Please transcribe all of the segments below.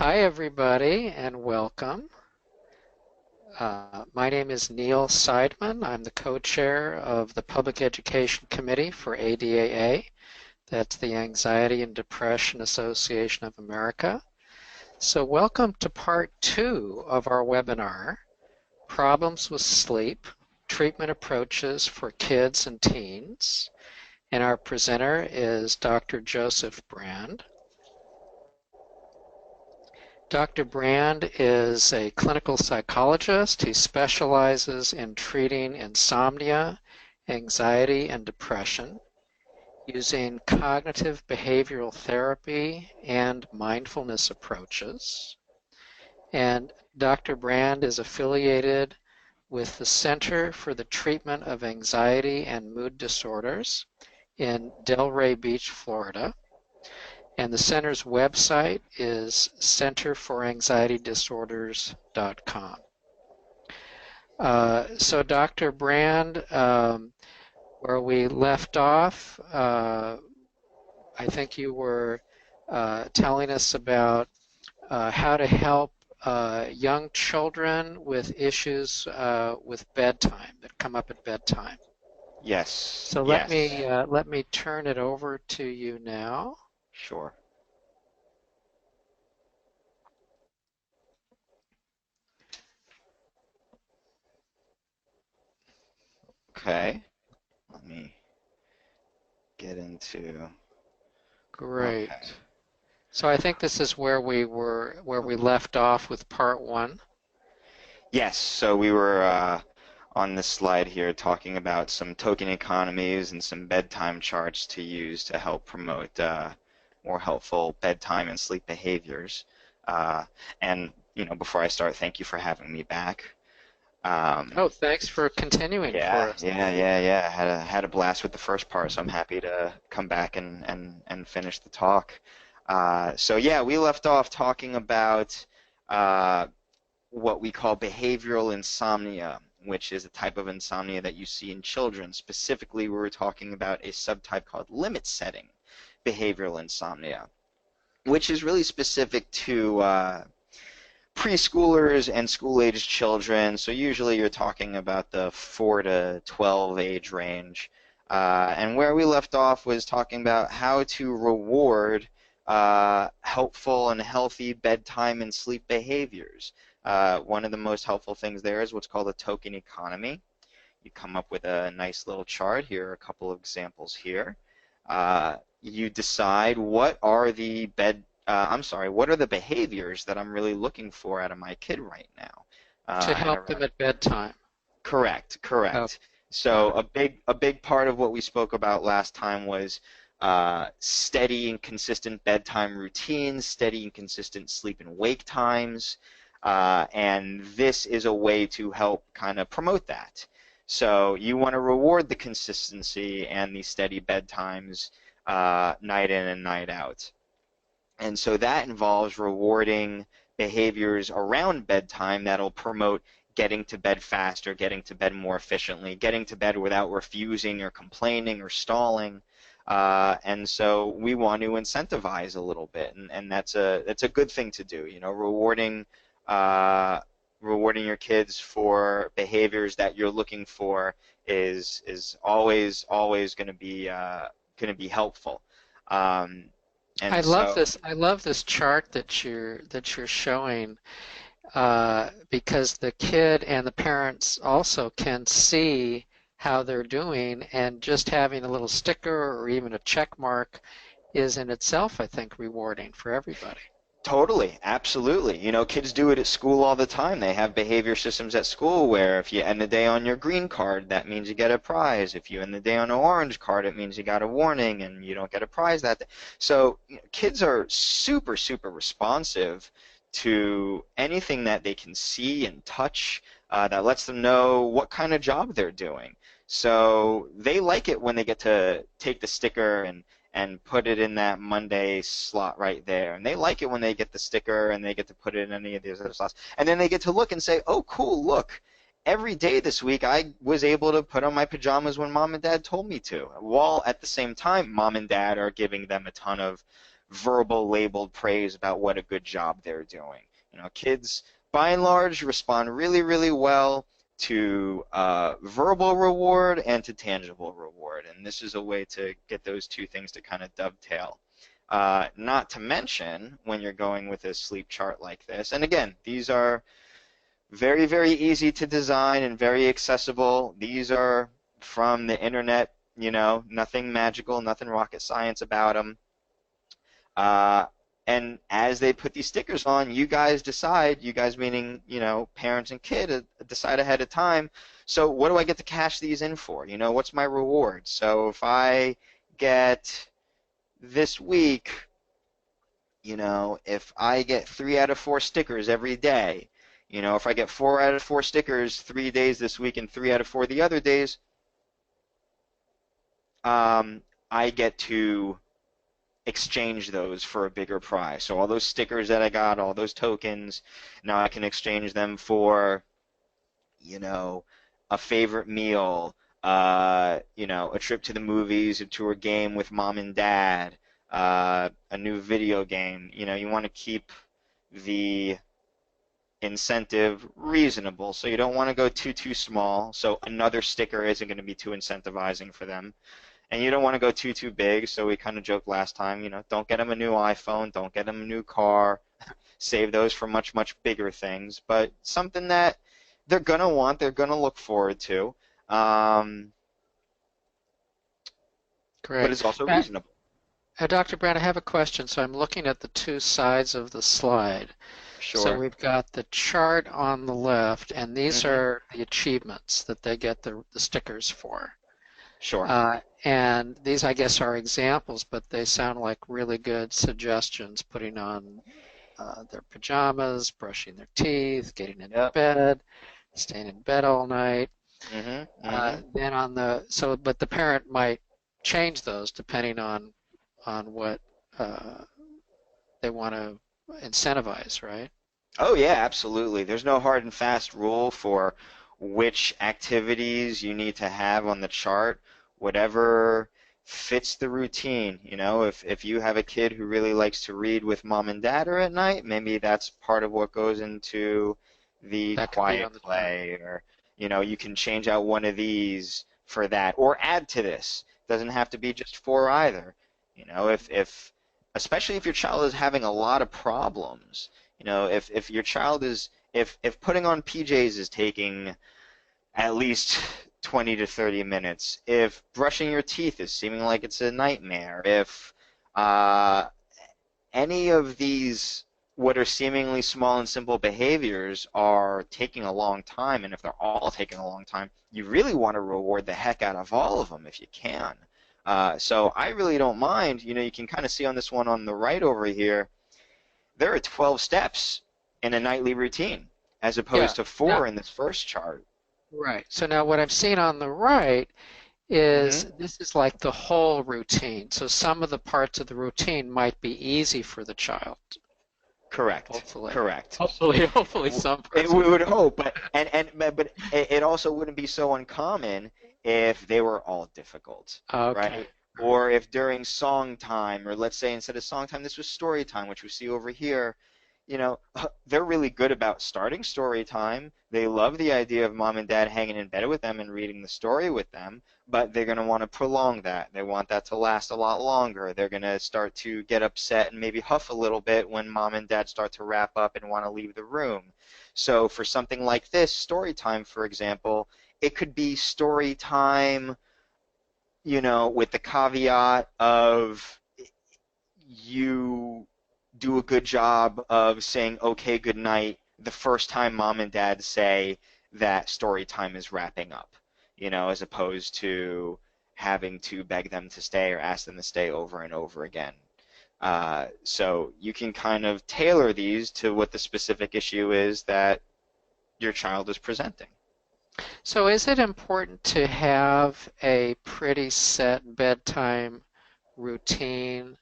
Hi, everybody, and welcome. My name is Neil Seidman. I'm the co-chair of the Public Education Committee for ADAA. That's the Anxiety and Depression Association of America. So welcome to part 2 of our webinar, Problems with Sleep, Treatment Approaches for Kids and Teens. And our presenter is Dr. Joseph Brand. Dr. Brand is a clinical psychologist. He specializes in treating insomnia, anxiety, and depression using cognitive behavioral therapy and mindfulness approaches. And Dr. Brand is affiliated with the Center for the Treatment of Anxiety and Mood Disorders in Delray Beach, Florida. And the center's website is centerforanxietydisorders.com. So Dr. Brand, where we left off, I think you were telling us about how to help young children with issues with bedtime that come up at bedtime. Yes. So yes. let me turn it over to you now. Sure. Okay. Let me get into. Great. Okay. So I think this is where we left off with part 1. Yes. So we were on this slide here talking about some token economies and some bedtime charts to use to help promote more helpful bedtime and sleep behaviors. And before I start, thank you for having me back. Oh, thanks for continuing for us. Yeah. Had a blast with the first part, so I'm happy to come back and finish the talk. So yeah, we left off talking about what we call behavioral insomnia, which is a type of insomnia that you see in children. Specifically, we were talking about a subtype called limit setting behavioral insomnia, which is really specific to preschoolers and school-aged children. So usually you're talking about the 4 to 12 age range. And where we left off was talking about how to reward helpful and healthy bedtime and sleep behaviors. One of the most helpful things there is what's called a token economy. You come up with a nice little chart. Here are a couple of examples here. You decide what are the what are the behaviors that I'm really looking for out of my kid right now? To help them at bedtime. Correct. Oh, So a big part of what we spoke about last time was steady and consistent bedtime routines, steady and consistent sleep and wake times, and this is a way to help kind of promote that. So you want to reward the consistency and the steady bedtimes night in and night out. And so that involves rewarding behaviors around bedtime that'll promote getting to bed faster, getting to bed more efficiently, getting to bed without refusing or complaining or stalling. And so we want to incentivize a little bit, and that's a good thing to do. Rewarding your kids for behaviors that you're looking for is always going to be helpful. I love this. I love this chart that you're showing because the kid and the parents also can see how they're doing, and just having a little sticker or even a check mark is in itself, I think, rewarding for everybody. Totally, absolutely. Kids do it at school all the time. They have behavior systems at school where if you end the day on your green card, that means you get a prize. If you end the day on an orange card, it means you got a warning and you don't get a prize that day. So kids are super, super responsive to anything that they can see and touch that lets them know what kind of job they're doing. So they like it when they get to take the sticker and put it in that Monday slot right there. And they like it when they get the sticker and they get to put it in any of these other slots. And then they get to look and say, oh, cool, look, every day this week I was able to put on my pajamas when mom and dad told me to. While at the same time, mom and dad are giving them a ton of verbal labeled praise about what a good job they're doing. Kids by and large respond really, really well to verbal reward and to tangible reward, and this is a way to get those two things to kind of dovetail. Not to mention when you're going with a sleep chart like this, and again, these are very, very easy to design and very accessible. These are from the internet, nothing magical, nothing rocket science about them. And as they put these stickers on, you guys decide, you guys meaning, parents and kid, decide ahead of time, so what do I get to cash these in for? What's my reward? So if I get this week, if I get 3 out of 4 stickers every day, if I get 4 out of 4 stickers 3 days this week and 3 out of 4 the other days, I get to exchange those for a bigger prize. So all those stickers that I got, all those tokens, now I can exchange them for, a favorite meal, a trip to the movies, to a game with mom and dad, a new video game. You want to keep the incentive reasonable, so you don't want to go too small, so another sticker isn't going to be too incentivizing for them. And you don't want to go too big, so we kind of joked last time, don't get them a new iPhone, don't get them a new car, save those for much, much bigger things, but something that they're going to want, they're going to look forward to, but Great. it's also reasonable. Dr. Brown, I have a question. So I'm looking at the two sides of the slide. Sure. So we've got the chart on the left, and these are the achievements that they get the stickers for. Sure. And these, I guess, are examples, but they sound like really good suggestions, putting on their pajamas, brushing their teeth, getting into bed, staying in bed all night. Then on but the parent might change those depending on what they want to incentivize, right? Oh yeah, absolutely. There's no hard and fast rule for which activities you need to have on the chart. Whatever fits the routine. If you have a kid who really likes to read with mom and dad or at night, maybe that's part of what goes into the quiet play, or you can change out one of these for that, or add to this. Doesn't have to be just 4 either. If especially if your child is having a lot of problems, if your child is if putting on PJs is taking at least 20 to 30 minutes, if brushing your teeth is seeming like it's a nightmare, if any of these what are seemingly small and simple behaviors are taking a long time, and if they're all taking a long time, you really want to reward the heck out of all of them if you can. So I really don't mind. You can kind of see on this one on the right over here, there are 12 steps in a nightly routine as opposed to 4 in this first chart. Right. So now what I've seen on the right is this is like the whole routine. So some of the parts of the routine might be easy for the child. Correct. Hopefully. Correct. Hopefully some parts. We would hope, but it also wouldn't be so uncommon if they were all difficult, right? Or if during song time, or let's say instead of song time, this was story time, which we see over here. They're really good about starting story time. They love the idea of mom and dad hanging in bed with them and reading the story with them, but they're going to want to prolong that. They want that to last a lot longer. They're going to start to get upset and maybe huff a little bit when mom and dad start to wrap up and want to leave the room. So for something like this, story time, for example, it could be story time, with the caveat of you do a good job of saying okay, good night the first time mom and dad say that story time is wrapping up, as opposed to having to beg them to stay or ask them to stay over and over again. So you can kind of tailor these to what the specific issue is that your child is presenting. So is it important to have a pretty set bedtime routine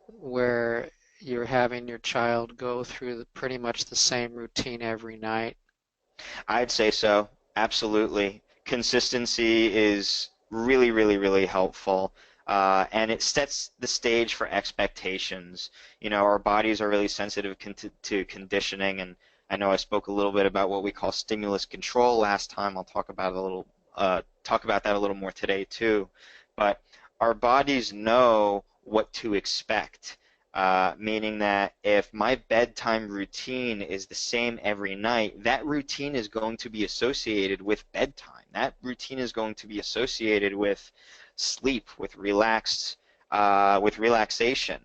where you're having your child go through pretty much the same routine every night? I'd say so. Absolutely. Consistency is really, really, really helpful. and it sets the stage for expectations. You know, our bodies are really sensitive to conditioning, and I know I spoke a little bit about what we call stimulus control last time. I'll talk about that a little more today too. But our bodies know what to expect, meaning that if my bedtime routine is the same every night, that routine is going to be associated with bedtime. That routine is going to be associated with sleep, with relaxation.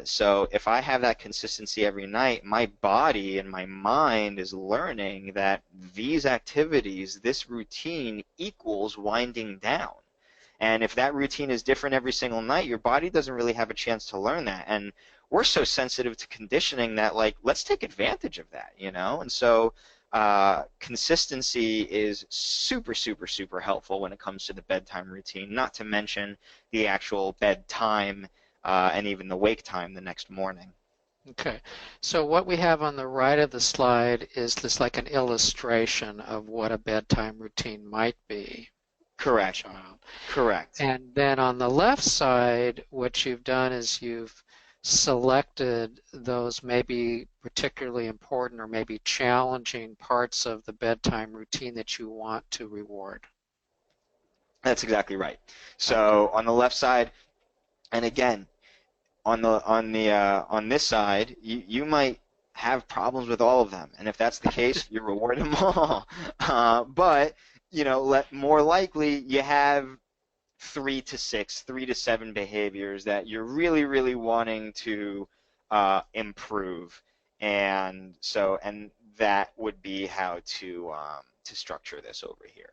So if I have that consistency every night, my body and my mind is learning that these activities, this routine equals winding down. And if that routine is different every single night, your body doesn't really have a chance to learn that. And we're so sensitive to conditioning that, like, let's take advantage of that, you know? And so consistency is super, super, super helpful when it comes to the bedtime routine, not to mention the actual bedtime and even the wake time the next morning. Okay, so what we have on the right of the slide is this like an illustration of what a bedtime routine might be for a Correct. child. Correct. And then on the left side, what you've done is you've selected those maybe particularly important or maybe challenging parts of the bedtime routine that you want to reward. That's exactly right. Okay. So on the left side, and again, on this side, you might have problems with all of them, and if that's the case, you reward them all. But you know, more likely you have 3 to 6, 3 to 7 behaviors that you're really, really wanting to improve, and that would be how to structure this over here.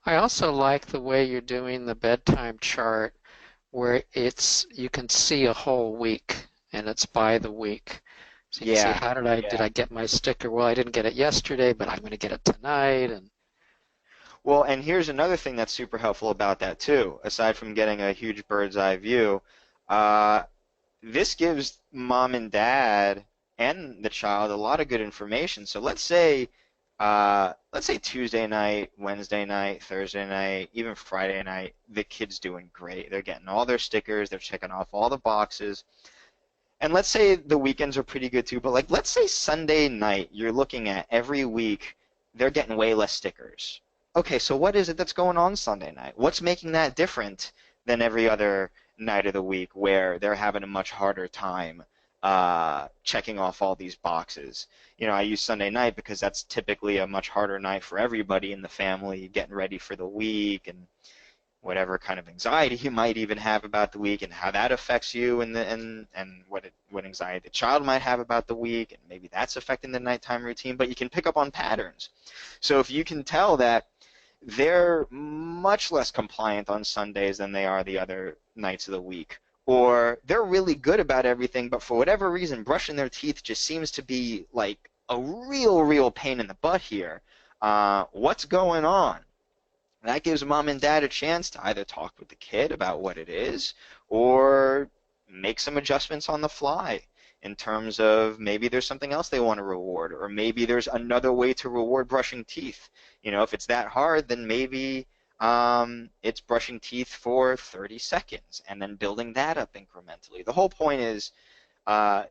I also like the way you're doing the bedtime chart where you can see a whole week and it's by the week. So you can see Yeah, how did I get my sticker? Well, I didn't get it yesterday, but I'm going to get it tonight. And well, and here's another thing that's super helpful about that too, aside from getting a huge bird's eye view. Uh, this gives mom and dad and the child a lot of good information. So let's say Tuesday night, Wednesday night, Thursday night, even Friday night, the kid's doing great. They're getting all their stickers, they're checking off all the boxes. And let's say the weekends are pretty good too, but like let's say Sunday night, you're looking at every week, they're getting way less stickers. Okay, so what is it that's going on Sunday night? What's making that different than every other night of the week where they're having a much harder time checking off all these boxes? You know, I use Sunday night because that's typically a much harder night for everybody in the family, getting ready for the week and whatever kind of anxiety you might even have about the week and how that affects you and what anxiety the child might have about the week, and maybe that's affecting the nighttime routine, but you can pick up on patterns. So if you can tell that they're much less compliant on Sundays than they are the other nights of the week, or they're really good about everything, but for whatever reason brushing their teeth just seems to be like a real pain in the butt here, what's going on? That gives mom and dad a chance to either talk with the kid about what it is or make some adjustments on the fly in terms of maybe there's something else they want to reward, or maybe there's another way to reward brushing teeth. You know, if it's that hard, then maybe it's brushing teeth for 30 seconds and then building that up incrementally. The whole point is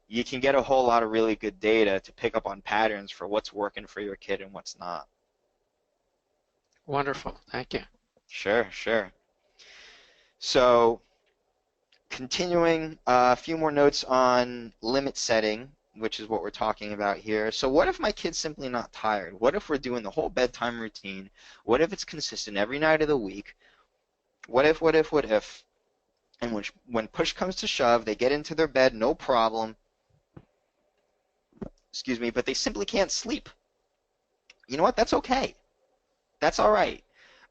you can get a whole lot of really good data to pick up on patterns for what's working for your kid and what's not. wonderful. Thank you. Sure, sure. So continuing, a few more notes on limit setting, which is what we're talking about here. So what if my kid's simply not tired? What if we're doing the whole bedtime routine? What if it's consistent every night of the week? What if? And when push comes to shove, they get into their bed, no problem, excuse me, but they simply can't sleep. You know what? That's okay. That's all right.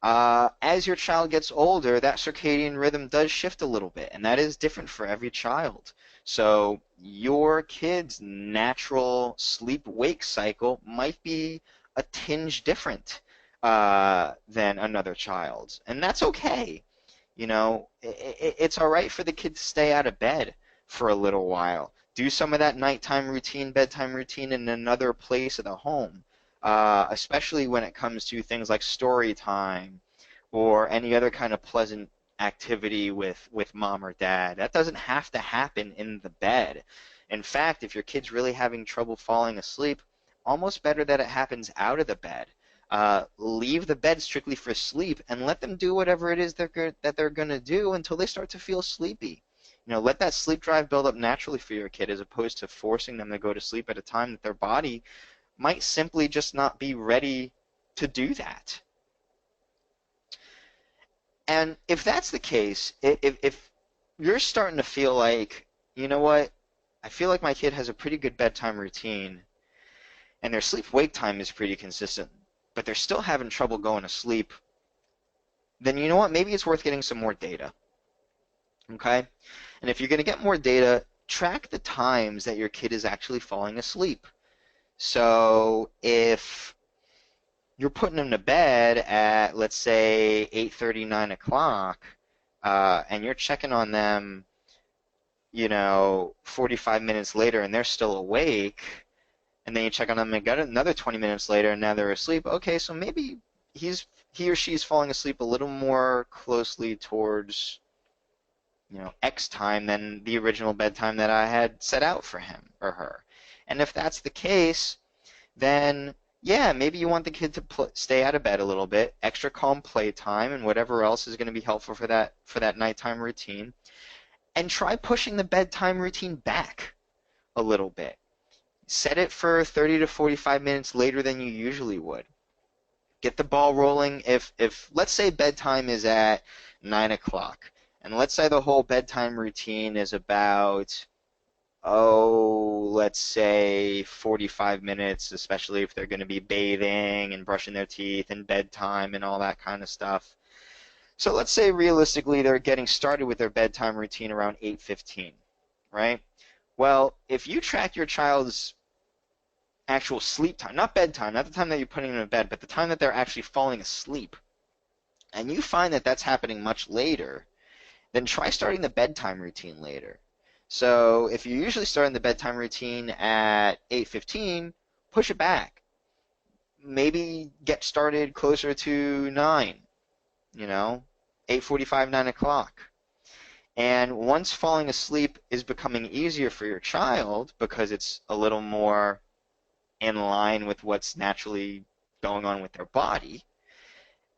As your child gets older, that circadian rhythm does shift a little bit, and that is different for every child. So your kid's natural sleep-wake cycle might be a tinge different than another child's, and that's okay. You know, it's all right for the kid to stay out of bed for a little while. Do some of that nighttime routine, bedtime routine in another place of the home, especially when it comes to things like story time or any other kind of pleasant activity with mom or dad. That doesn't have to happen in the bed. In fact, if your kid's really having trouble falling asleep, almost better that it happens out of the bed. Leave the bed strictly for sleep and let them do whatever it is that they're going to do until they start to feel sleepy. Let that sleep drive build up naturally for your kid as opposed to forcing them to go to sleep at a time that their body might simply just not be ready to do that. And if that's the case, if you're starting to feel like, you know what, I feel like my kid has a pretty good bedtime routine and their sleep-wake time is pretty consistent, but they're still having trouble going to sleep, then you know what, maybe it's worth getting some more data, okay? And if you're going to get more data, track the times that your kid is actually falling asleep. So if you're putting them to bed at, let's say, 8:30, 9 o'clock, and you're checking on them, 45 minutes later and they're still awake, and then you check on them again another 20 minutes later and now they're asleep, okay, so maybe he or she's falling asleep a little more closely towards, X time than the original bedtime that I had set out for him or her. And if that's the case, then yeah, maybe you want the kid to stay out of bed a little bit, extra calm playtime, and whatever else is going to be helpful for that nighttime routine, and try pushing the bedtime routine back a little bit. Set it for 30 to 45 minutes later than you usually would. Get the ball rolling. If let's say bedtime is at 9 o'clock, and let's say the whole bedtime routine is about, let's say 45 minutes, especially if they're going to be bathing and brushing their teeth and bedtime and all that kind of stuff. So let's say realistically they're getting started with their bedtime routine around 8:15, right? Well, if you track your child's actual sleep time, not bedtime, not the time that you're putting them to bed, but the time that they're actually falling asleep, and you find that that's happening much later, then try starting the bedtime routine later. So if you're usually starting the bedtime routine at 8:15, push it back. Maybe get started closer to 9, 8:45, 9 o'clock. And once falling asleep is becoming easier for your child because it's a little more in line with what's naturally going on with their body,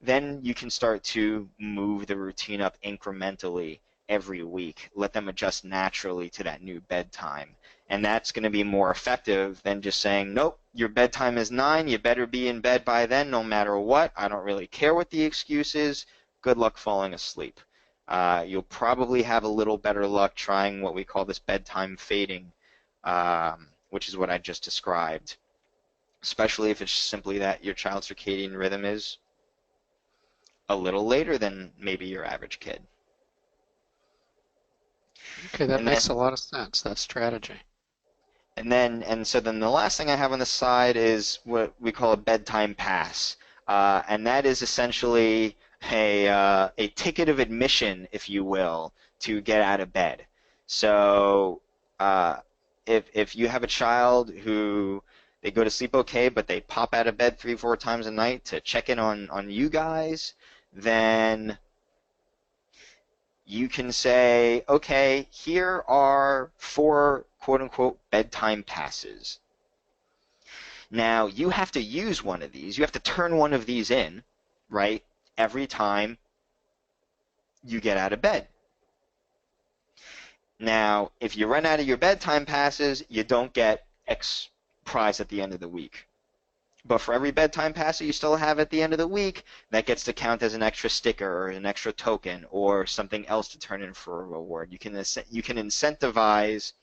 then you can start to move the routine up incrementally every week. Let them adjust naturally to that new bedtime. And that's going to be more effective than just saying, nope, your bedtime is 9, you better be in bed by then no matter what. I don't really care what the excuse is. Good luck falling asleep. You'll probably have a little better luck trying what we call this bedtime fading, which is what I just described, especially if it's simply that your child's circadian rhythm is a little later than maybe your average kid. Okay, that And then, makes a lot of sense, that strategy. so then the last thing I have on the side is what we call a bedtime pass, and that is essentially a ticket of admission, if you will, to get out of bed. So if you have a child who they go to sleep okay, but they pop out of bed 3, 4 times a night to check in on you guys, then you can say, okay, here are 4 quote-unquote bedtime passes. Now, you have to use one of these. You have to turn one of these in, right, every time you get out of bed. Now, if you run out of your bedtime passes, you don't get X prize at the end of the week. But for every bedtime pass that you still have at the end of the week, that gets to count as an extra sticker or an extra token or something else to turn in for a reward. You can incentivize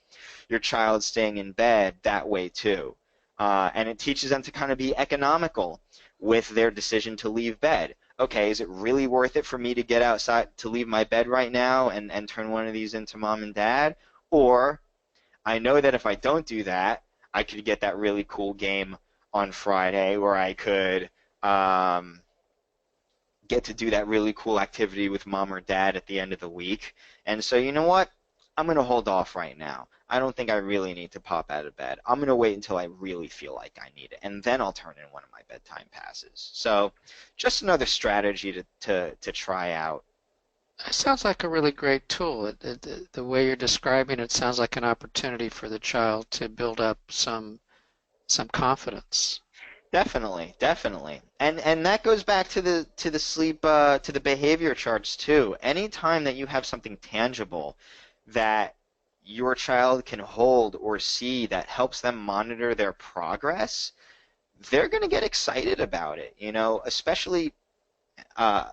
your child staying in bed that way too. And it teaches them to kind of be economical with their decision to leave bed. Okay, is it really worth it for me to get outside, to leave my bed right now and turn one of these into mom and dad? Or I know that if I don't do that, I could get that really cool game on Friday where I could get to do that really cool activity with mom or dad at the end of the week. And so you know what? I'm going to hold off right now. I don't think I really need to pop out of bed. I'm going to wait until I really feel like I need it, and then I'll turn in one of my bedtime passes. So just another strategy to try out. It sounds like a really great tool. The way you're describing it sounds like an opportunity for the child to build up some confidence. Definitely, definitely. And that goes back to the sleep to the behavior charts too. Anytime that you have something tangible that your child can hold or see that helps them monitor their progress, they're going to get excited about it, you know, especially uh,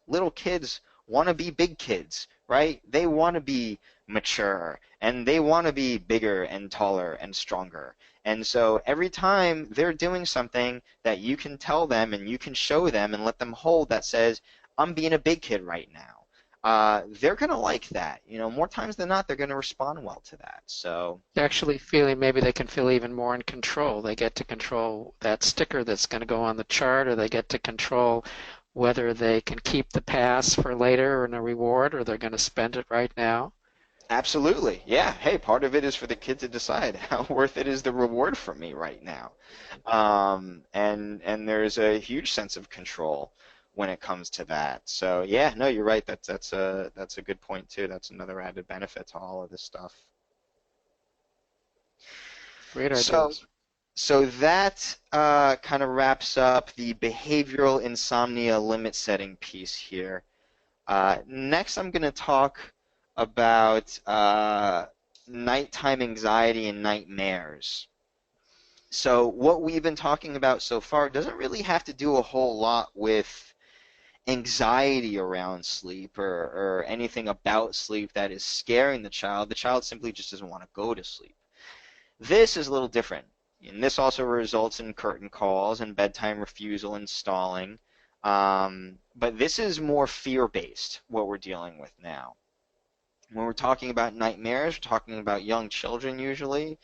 little kids want to be big kids, right? They want to be mature and they want to be bigger and taller and stronger. And so every time they're doing something that you can tell them and you can show them and let them hold that says, I'm being a big kid right now, they're going to like that. You know, more times than not, they're going to respond well to that. So Actually feeling maybe they can feel even more in control. They get to control that sticker that's going to go on the chart, or they get to control whether they can keep the pass for later and a reward, or they're going to spend it right now. absolutely. Yeah. Hey, part of it is for the kid to decide how worth it is the reward for me right now. And there's a huge sense of control when it comes to that. So yeah, no, you're right. That's a good point too. That's another added benefit to all of this stuff. Great So ideas. so that kind of wraps up the behavioral insomnia limit setting piece here. Next, I'm going to talk about nighttime anxiety and nightmares. So what we've been talking about so far doesn't really have to do a whole lot with anxiety around sleep or anything about sleep that is scaring the child. The child simply just doesn't want to go to sleep. This is a little different. And this also results in curtain calls and bedtime refusal and stalling. But this is more fear-based, what we're dealing with now. When we're talking about nightmares, we're talking about young children usually.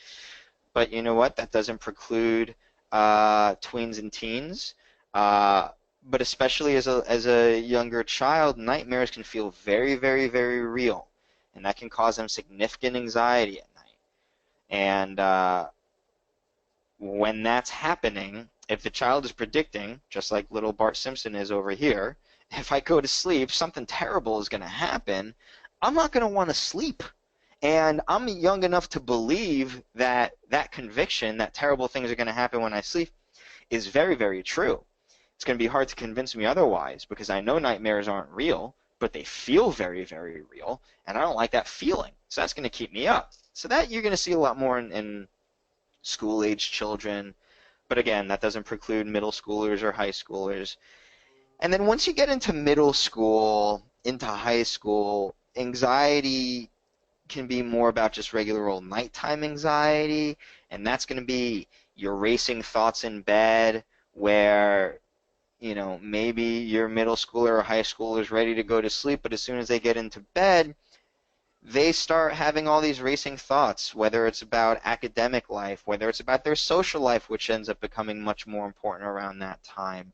But you know what? That doesn't preclude tweens and teens. Uh, but especially as a younger child, nightmares can feel very, very, very real. And that can cause them significant anxiety at night. And when that's happening, if the child is predicting, just like little Bart Simpson is over here, if I go to sleep, something terrible is going to happen, I'm not going to want to sleep. And I'm young enough to believe that that conviction that terrible things are going to happen when I sleep is very, very true. It's going to be hard to convince me otherwise because I know nightmares aren't real, but they feel very, very real, and I don't like that feeling. So that's going to keep me up. So that you're going to see a lot more in school-age children. But again, that doesn't preclude middle schoolers or high schoolers. And then once you get into middle school, into high school, anxiety can be more about just regular old nighttime anxiety, and that's going to be your racing thoughts in bed where, you know, maybe your middle schooler or high schooler is ready to go to sleep, but as soon as they get into bed, they start having all these racing thoughts, whether it's about academic life, whether it's about their social life, which ends up becoming much more important around that time.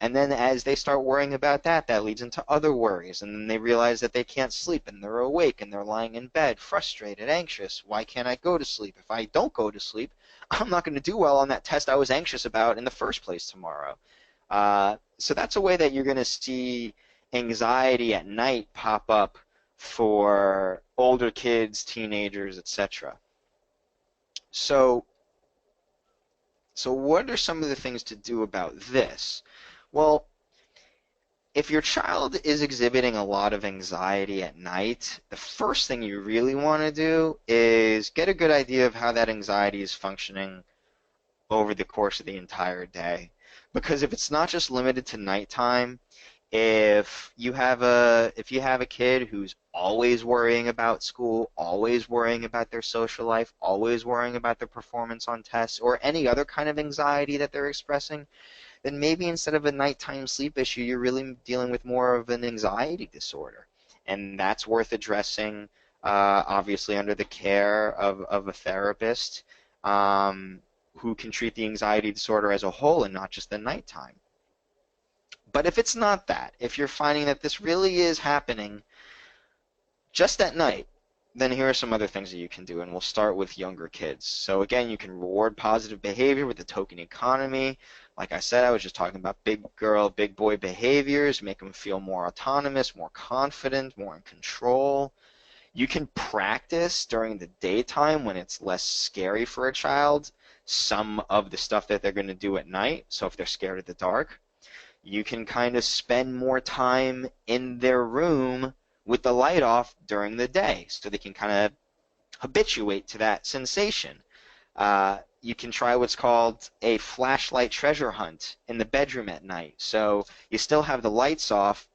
And then as they start worrying about that, that leads into other worries. And then they realize that they can't sleep and they're awake and they're lying in bed, frustrated, anxious. Why can't I go to sleep? If I don't go to sleep, I'm not going to do well on that test I was anxious about in the first place tomorrow. So that's a way that you're going to see anxiety at night pop up for older kids, teenagers, etc. So, so what are some of the things to do about this? Well, if your child is exhibiting a lot of anxiety at night, the first thing you really want to do is get a good idea of how that anxiety is functioning over the course of the entire day. Because if it's not just limited to nighttime, if you have a kid who's always worrying about school, always worrying about their social life, always worrying about their performance on tests, or any other kind of anxiety that they're expressing, then maybe instead of a nighttime sleep issue, you're really dealing with more of an anxiety disorder. And that's worth addressing, obviously under the care of a therapist who can treat the anxiety disorder as a whole and not just the nighttime. But if it's not that, if you're finding that this really is happening just at night, then here are some other things that you can do, and we'll start with younger kids. So again, you can reward positive behavior with the token economy. Like I said, I was just talking about big girl, big boy behaviors, make them feel more autonomous, more confident, more in control. You can practice during the daytime when it's less scary for a child some of the stuff that they're going to do at night. So if they're scared of the dark, you can kind of spend more time in their room with the light off during the day so they can kind of habituate to that sensation. You can try what's called a flashlight treasure hunt in the bedroom at night. So you still have the lights off,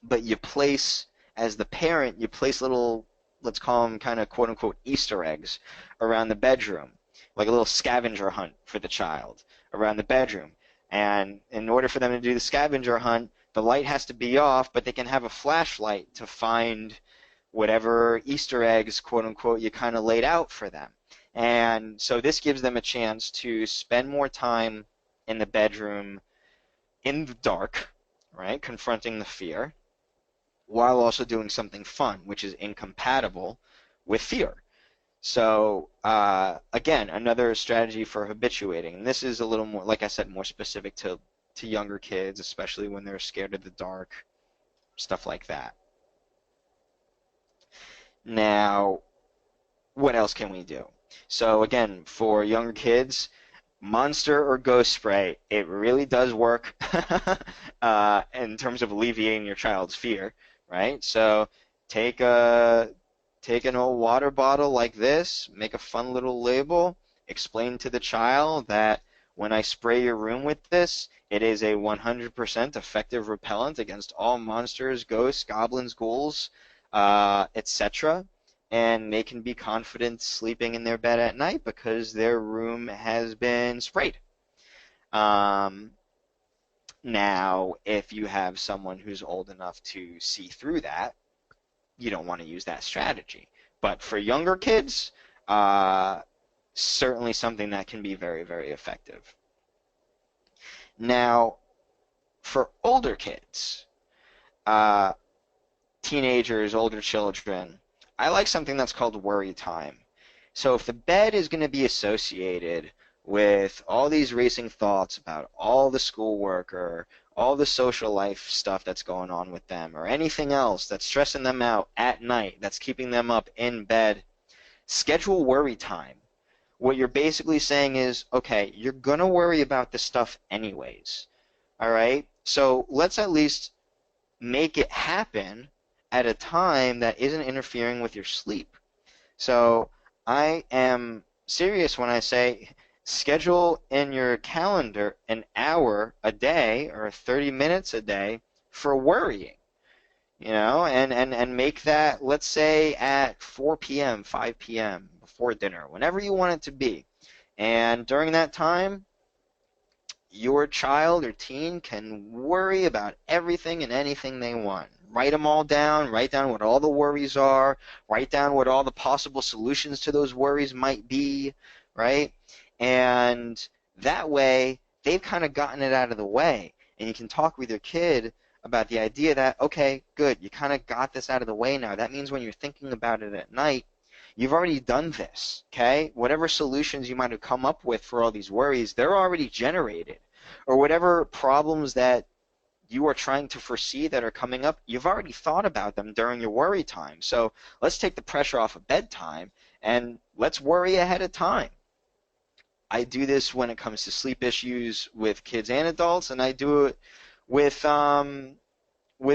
but you place, as the parent, you place little, let's call them kind of quote unquote Easter eggs around the bedroom, like a little scavenger hunt for the child around the bedroom. And in order for them to do the scavenger hunt, the light has to be off, but they can have a flashlight to find whatever Easter eggs, quote unquote, you kind of laid out for them. And so this gives them a chance to spend more time in the bedroom in the dark, right, confronting the fear, while also doing something fun, which is incompatible with fear. So again, another strategy for habituating. And this is a little more, like I said, more specific to younger kids, especially when they're scared of the dark, stuff like that. Now, what else can we do? So again, for younger kids, monster or ghost spray, it really does work in terms of alleviating your child's fear, right? So take an old water bottle like this, make a fun little label, explain to the child that when I spray your room with this, it is a 100% effective repellent against all monsters, ghosts, goblins, ghouls, etc. And they can be confident sleeping in their bed at night because their room has been sprayed. Now, if you have someone who's old enough to see through that, you don't want to use that strategy. But for younger kids, certainly something that can be very, very effective. Now, for older kids, teenagers, older children, I like something that's called worry time. So if the bed is going to be associated with all these racing thoughts about all the schoolwork or all the social life stuff that's going on with them or anything else that's stressing them out at night, that's keeping them up in bed, schedule worry time. What you're basically saying is, okay, you're going to worry about this stuff anyways. All right? So let's at least make it happen at a time that isn't interfering with your sleep. So I am serious when I say schedule in your calendar an hour a day or 30 minutes a day for worrying, and make that, let's say, at 4 p.m., 5 p.m., before dinner, whenever you want it to be. And during that time, your child or teen can worry about everything and anything they want. Write them all down, write down what all the worries are, write down what all the possible solutions to those worries might be, right? And that way, they've kind of gotten it out of the way. And you can talk with your kid about the idea that, okay, good, you kind of got this out of the way now. That means when you're thinking about it at night, you've already done this, okay? Whatever solutions you might have come up with for all these worries, they're already generated. Or whatever problems that you are trying to foresee that are coming up, you've already thought about them during your worry time. So let's take the pressure off of bedtime and let's worry ahead of time. I do this when it comes to sleep issues with kids and adults, and I do it with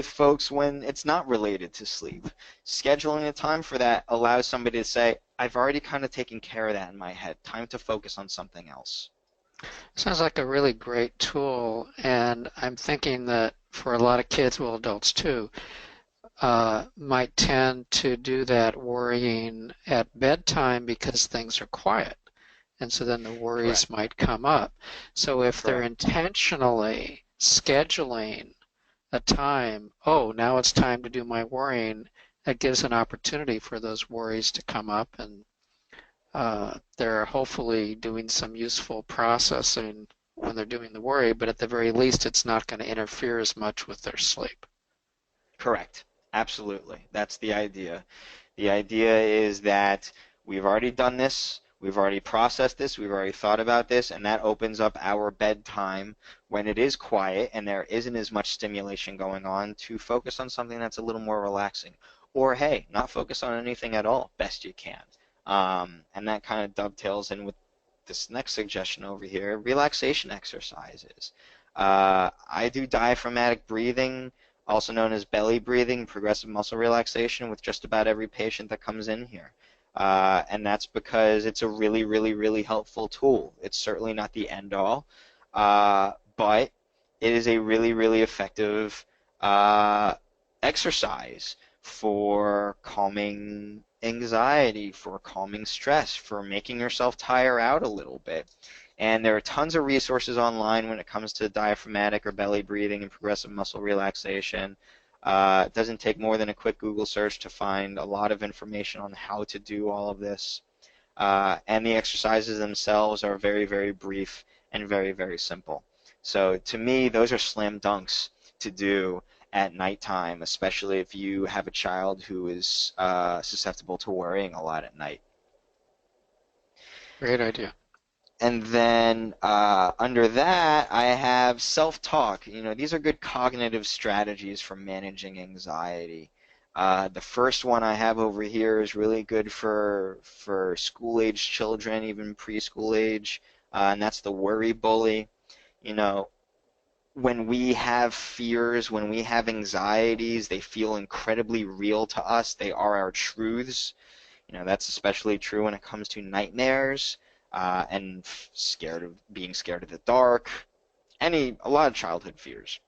folks when it's not related to sleep. Scheduling a time for that allows somebody to say, I've already kind of taken care of that in my head. Time to focus on something else. Sounds like a really great tool, and I'm thinking that for a lot of kids, well, adults too, might tend to do that worrying at bedtime because things are quiet, and so then the worries Correct. might come up. So if they're Correct. intentionally scheduling a time, oh, now it's time to do my worrying, that gives an opportunity for those worries to come up, and they're hopefully doing some useful processing when they're doing the worry, but at the very least, it's not going to interfere as much with their sleep. Correct. Absolutely. That's the idea. The idea is that we've already done this, we've already processed this, we've already thought about this, and that opens up our bedtime when it is quiet and there isn't as much stimulation going on to focus on something that's a little more relaxing. Or, hey, not focus on anything at all, best you can. And that kind of dovetails in with this next suggestion over here, relaxation exercises. I do diaphragmatic breathing, also known as belly breathing, progressive muscle relaxation with just about every patient that comes in here. And that's because it's a really, really, really helpful tool. It's certainly not the end all, but it is a really, really effective exercise for calming anxiety, for calming stress, for making yourself tire out a little bit. And there are tons of resources online when it comes to diaphragmatic or belly breathing and progressive muscle relaxation. It doesn't take more than a quick Google search to find a lot of information on how to do all of this. And the exercises themselves are very, very brief and very, very simple. So to me, those are slam dunks to do at nighttime, especially if you have a child who is susceptible to worrying a lot at night. Great idea. And then under that, I have self-talk. You know, these are good cognitive strategies for managing anxiety. The first one I have over here is really good for school-age children, even preschool age, and that's the worry bully. You know, when we have fears, when we have anxieties, they feel incredibly real to us. They are our truths. You know, that's especially true when it comes to nightmares and being scared of the dark, a lot of childhood fears.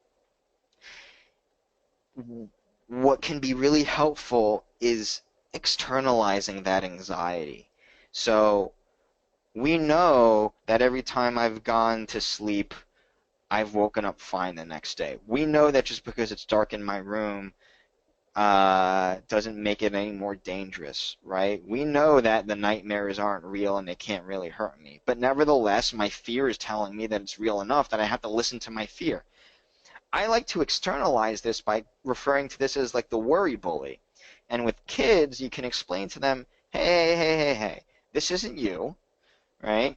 What can be really helpful is externalizing that anxiety. So we know that every time I've gone to sleep, I've woken up fine the next day. We know that just because it's dark in my room doesn't make it any more dangerous, right? We know that the nightmares aren't real and they can't really hurt me. But nevertheless, my fear is telling me that it's real enough that I have to listen to my fear. I like to externalize this by referring to this as like the worry bully. And with kids, you can explain to them, hey, hey, hey, hey, this isn't you, right?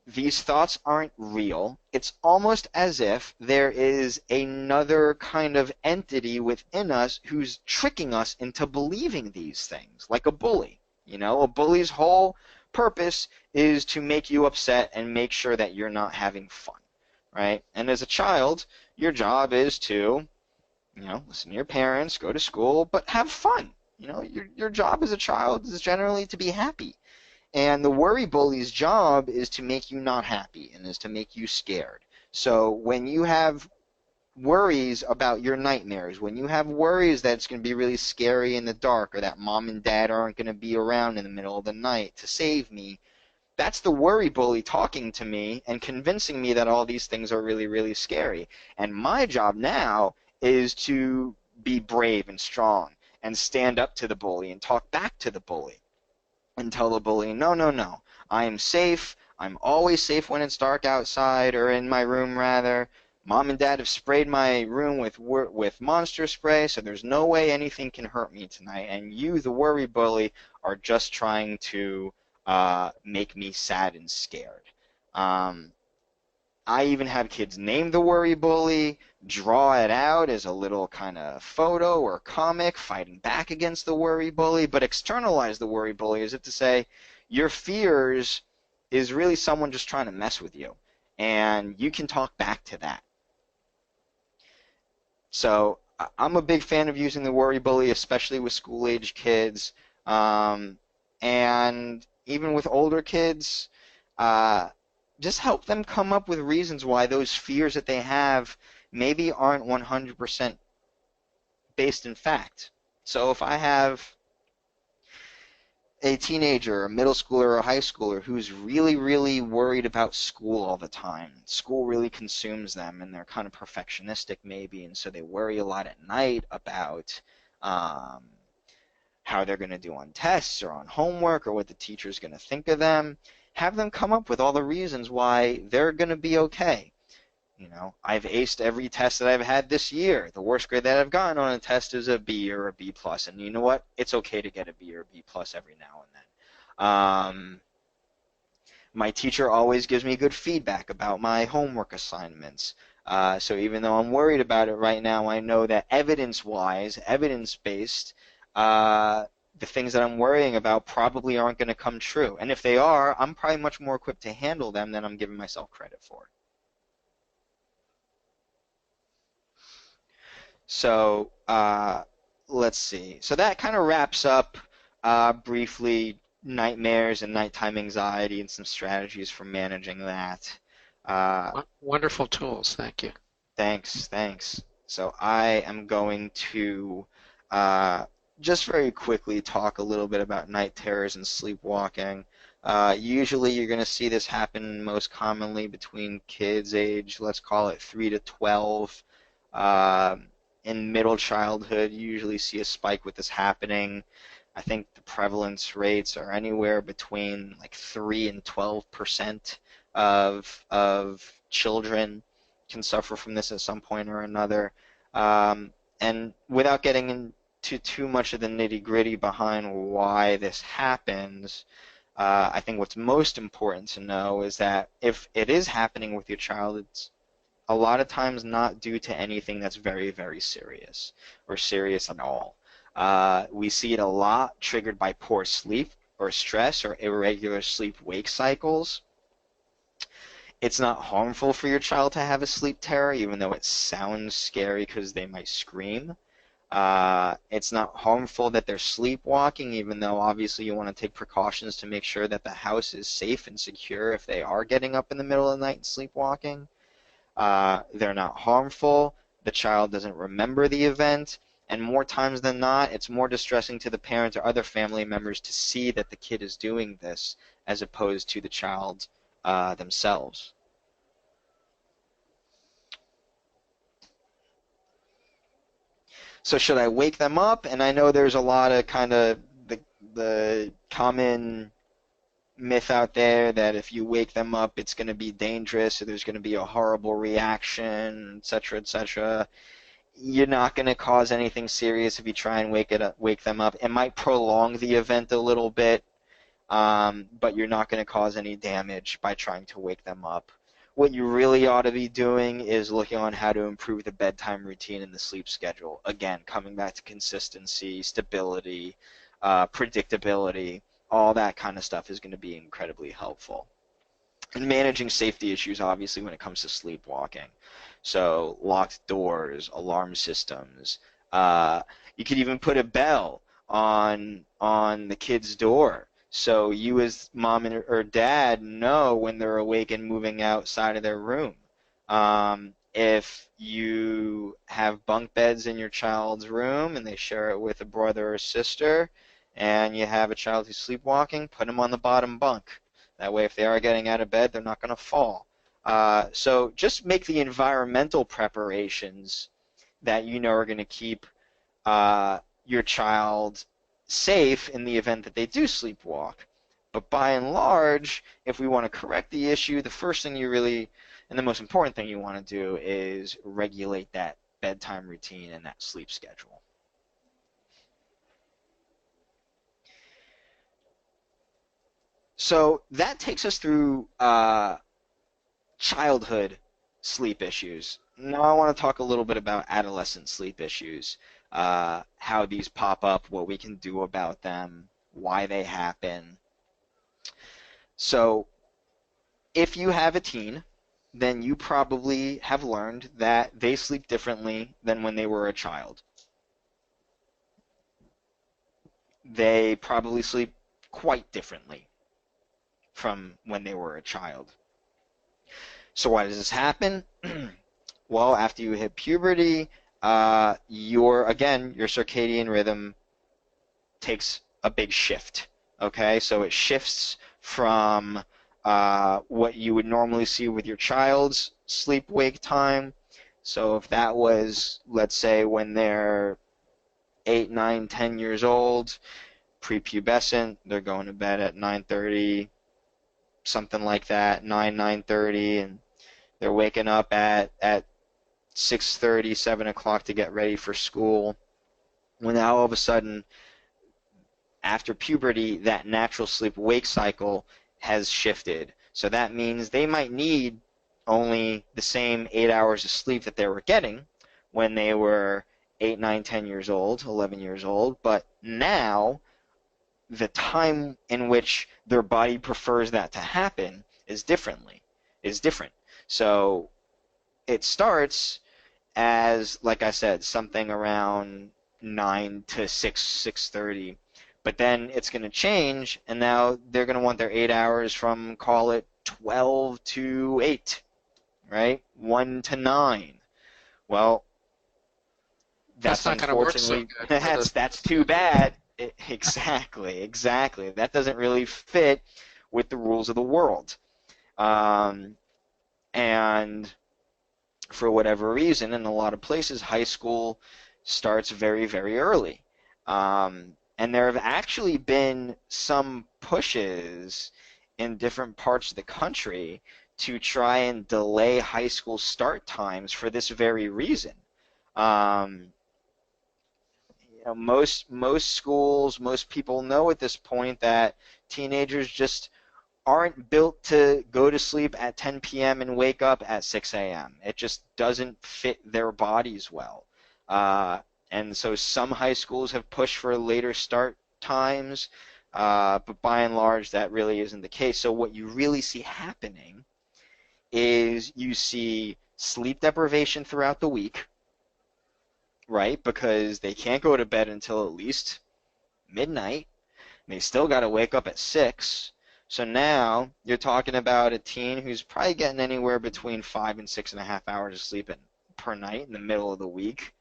These thoughts aren't real. It's almost as if there is another kind of entity within us who's tricking us into believing these things, like a bully. You know, a bully's whole purpose is to make you upset and make sure that you're not having fun, right? And as a child, your job is to, you know, listen to your parents, go to school, but have fun. You know, your job as a child is generally to be happy. And the worry bully's job is to make you not happy and is to make you scared. So when you have worries about your nightmares, when you have worries that it's going to be really scary in the dark or that mom and dad aren't going to be around in the middle of the night to save me, that's the worry bully talking to me and convincing me that all these things are really, really scary. And my job now is to be brave and strong and stand up to the bully and talk back to the bully and tell the bully, no, no, no, I am safe. I'm always safe when it's dark outside, or in my room rather. Mom and Dad have sprayed my room with monster spray, so there's no way anything can hurt me tonight. And you, the worry bully, are just trying to make me sad and scared. I even have kids name the worry bully, draw it out as a little kind of photo or comic fighting back against the worry bully, but externalize the worry bully as if to say, your fears is really someone just trying to mess with you, and you can talk back to that. So I'm a big fan of using the worry bully, especially with school-age kids, and even with older kids. Just help them come up with reasons why those fears that they have maybe aren't 100% based in fact. So if I have a teenager, a middle schooler, or a high schooler who's really, really worried about school all the time, school really consumes them, and they're kind of perfectionistic maybe, and so they worry a lot at night about how they're going to do on tests or on homework or what the teacher's going to think of them. Have them come up with all the reasons why they're going to be okay. You know, I've aced every test that I've had this year. The worst grade that I've gotten on a test is a B or a B plus, and you know what? It's okay to get a B or a B plus every now and then. My teacher always gives me good feedback about my homework assignments. So even though I'm worried about it right now, I know that evidence-wise, evidence-based, the things that I'm worrying about probably aren't going to come true. And if they are, I'm probably much more equipped to handle them than I'm giving myself credit for. So let's see. So that kind of wraps up briefly nightmares and nighttime anxiety and some strategies for managing that. Uh, Wonderful tools. Thank you. Thanks, thanks. So I am going to uh, just very quickly talk a little bit about night terrors and sleepwalking. Usually you're going to see this happen most commonly between kids age, let's call it 3 to 12. Uh, in middle childhood, you usually see a spike with this happening. I think the prevalence rates are anywhere between like 3 and 12% of children can suffer from this at some point or another. And without getting into too much of the nitty-gritty behind why this happens, I think what's most important to know is that if it is happening with your child, it's a lot of times not due to anything that's very, very serious or serious at all. We see it a lot triggered by poor sleep or stress or irregular sleep-wake cycles. It's not harmful for your child to have a sleep terror, even though it sounds scary because they might scream. It's not harmful that they're sleepwalking, even though obviously you want to take precautions to make sure that the house is safe and secure if they are getting up in the middle of the night and sleepwalking. They're not harmful. The child doesn't remember the event. And more times than not, it's more distressing to the parents or other family members to see that the kid is doing this as opposed to the child themselves. So should I wake them up? And I know there's a lot of kind of the common myth out there that if you wake them up, it's going to be dangerous or there's going to be a horrible reaction, etc., etc. You're not going to cause anything serious if you try and wake them up. It might prolong the event a little bit, but you're not going to cause any damage by trying to wake them up. What you really ought to be doing is looking on how to improve the bedtime routine and the sleep schedule. Again, coming back to consistency, stability, predictability, all that kind of stuff is going to be incredibly helpful. And managing safety issues, obviously, when it comes to sleepwalking. So locked doors, alarm systems. You could even put a bell on the kid's door, so you as mom or dad know when they're awake and moving outside of their room. If you have bunk beds in your child's room and they share it with a brother or sister, and you have a child who's sleepwalking, put them on the bottom bunk. That way, if they are getting out of bed, they're not going to fall. So just make the environmental preparations that you know are going to keep your child safe in the event that they do sleepwalk. But by and large, if we want to correct the issue, the first thing you really, and the most important thing you want to do is regulate that bedtime routine and that sleep schedule. So that takes us through childhood sleep issues. Now I want to talk a little bit about adolescent sleep issues, how these pop up, what we can do about them, why they happen. So if you have a teen, then you probably have learned that they sleep differently than when they were a child. They probably sleep quite differently from when they were a child. So why does this happen? Well, after you hit puberty, your circadian rhythm takes a big shift. Okay, so it shifts from what you would normally see with your child's sleep-wake time. So if that was, let's say, when they're 8, 9, 10 years old, prepubescent, they're going to bed at 9:30, something like that, 9, 9:30, and They're waking up at 6:30, 7 o'clock to get ready for school. When now all of a sudden, after puberty, that natural sleep-wake cycle has shifted. So that means they might need only the same 8 hours of sleep that they were getting when they were 8, 9, 10 years old, 11 years old, but now the time in which their body prefers that to happen is different. So it starts as, like I said, something around 9 to 6, 6:30, but then it's going to change, and now they're going to want their 8 hours from, call it 12 to 8, right? 1 to 9. Well, That's that's not going to work so unfortunately good for this. that's too bad. Exactly. That doesn't really fit with the rules of the world. Um, and for whatever reason, in a lot of places, high school starts very, very early. And there have actually been some pushes in different parts of the country to try and delay high school start times for this very reason. Um, most schools, most people know at this point that teenagers just aren't built to go to sleep at 10 p.m. and wake up at 6 a.m. It just doesn't fit their bodies well. Uh, and so some high schools have pushed for later start times, but by and large that really isn't the case. So what you really see happening is you see sleep deprivation throughout the week, right? Because they can't go to bed until at least midnight. They still got to wake up at 6. So now you're talking about a teen who's probably getting anywhere between 5 and 6.5 hours of sleep per night in the middle of the week.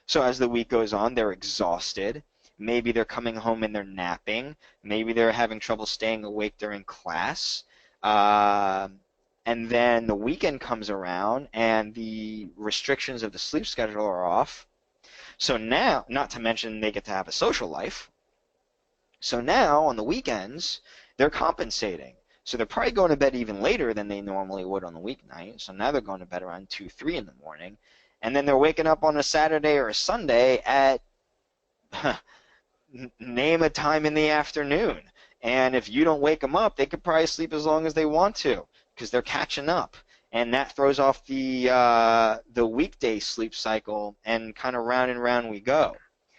So as the week goes on, they're exhausted. Maybe they're coming home and they're napping. Maybe they're having trouble staying awake during class. And then the weekend comes around and the restrictions of the sleep schedule are off. So now, not to mention they get to have a social life. So now, on the weekends, they're compensating. So they're probably going to bed even later than they normally would on the weeknight. So now they're going to bed around 2, 3 in the morning. And then they're waking up on a Saturday or a Sunday at, name a time in the afternoon. And if you don't wake them up, they could probably sleep as long as they want to because they're catching up. And that throws off the weekday sleep cycle, and kind of round and round we go.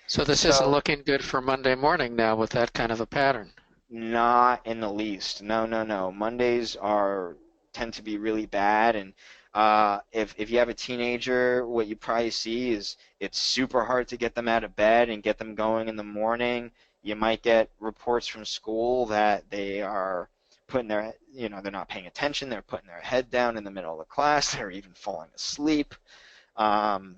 So this isn't So looking good for Monday morning now with that kind of a pattern. not in the least. No. Mondays tend to be really bad, and if you have a teenager, what you probably see is it's super hard to get them out of bed and get them going in the morning. You might get reports from school that they are putting they're not paying attention. They're putting their head down in the middle of the class. They're even falling asleep. Um,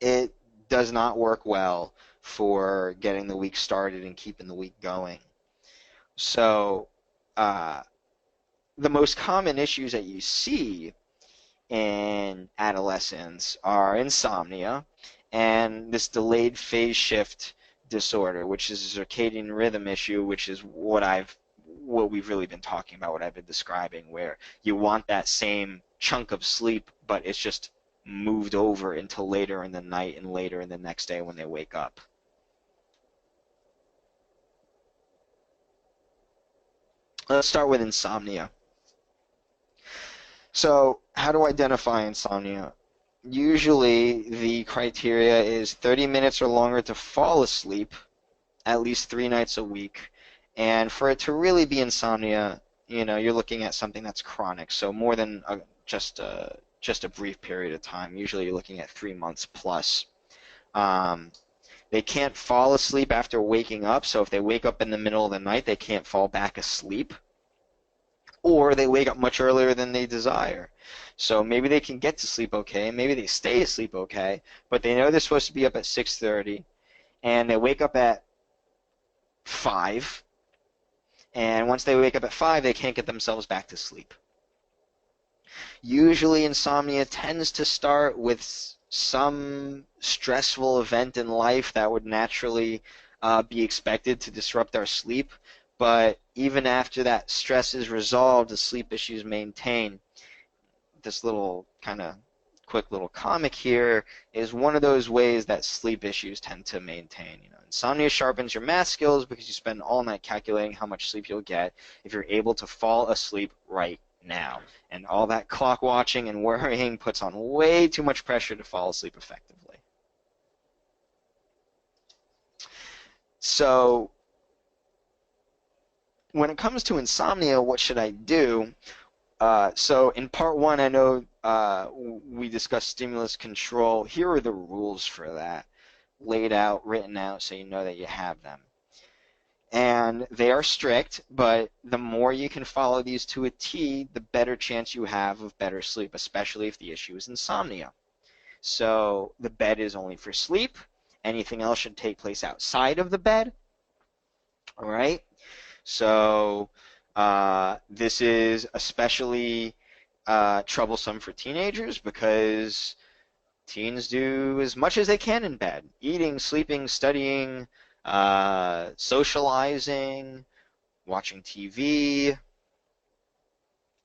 it does not work well for getting the week started and keeping the week going. So the most common issues that you see in adolescents are insomnia and this delayed phase shift disorder, which is a circadian rhythm issue, which is what we've really been talking about, what I've been describing, where you want that same chunk of sleep, but it's just moved over until later in the night and later in the next day when they wake up. Let's start with insomnia. So how to identify insomnia? Usually the criteria is 30 minutes or longer to fall asleep at least 3 nights a week. And for it to really be insomnia, you're looking at something that's chronic, so more than just a brief period of time. Usually you're looking at 3 months plus. They can't fall asleep after waking up, so if they wake up in the middle of the night, they can't fall back asleep. Or they wake up much earlier than they desire. So maybe they can get to sleep okay, maybe they stay asleep okay, but they know they're supposed to be up at 6:30, and they wake up at 5, and once they wake up at 5, they can't get themselves back to sleep. Usually insomnia tends to start with some stressful event in life that would naturally be expected to disrupt our sleep, but even after that stress is resolved, the sleep issues maintain. this little kind of quick little comic here is one of those ways that sleep issues tend to maintain. Insomnia sharpens your math skills because you spend all night calculating how much sleep you'll get if you're able to fall asleep right now. And all that clock watching and worrying puts on way too much pressure to fall asleep effectively. So when it comes to insomnia, what should I do? So in part one, I know we discussed stimulus control. Here are the rules for that, laid out, written out, so you know that you have them. And they are strict, but the more you can follow these to a T, the better chance you have of better sleep, especially if the issue is insomnia. So the bed is only for sleep. Anything else should take place outside of the bed. All right? So this is especially troublesome for teenagers because teens do as much as they can in bed. Eating, sleeping, studying, socializing, watching TV.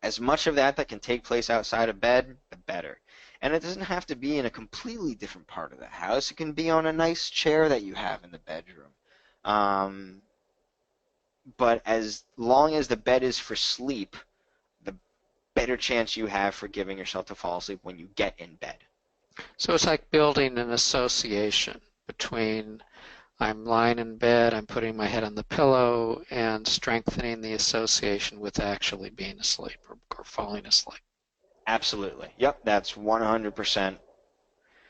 As much of that can take place outside of bed, the better. And it doesn't have to be in a completely different part of the house. It can be on a nice chair that you have in the bedroom. But as long as the bed is for sleep, the better chance you have for giving yourself to fall asleep when you get in bed. So it's like building an association between I'm lying in bed, I'm putting my head on the pillow, and strengthening the association with actually being asleep or falling asleep. Absolutely. Yep, that's 100%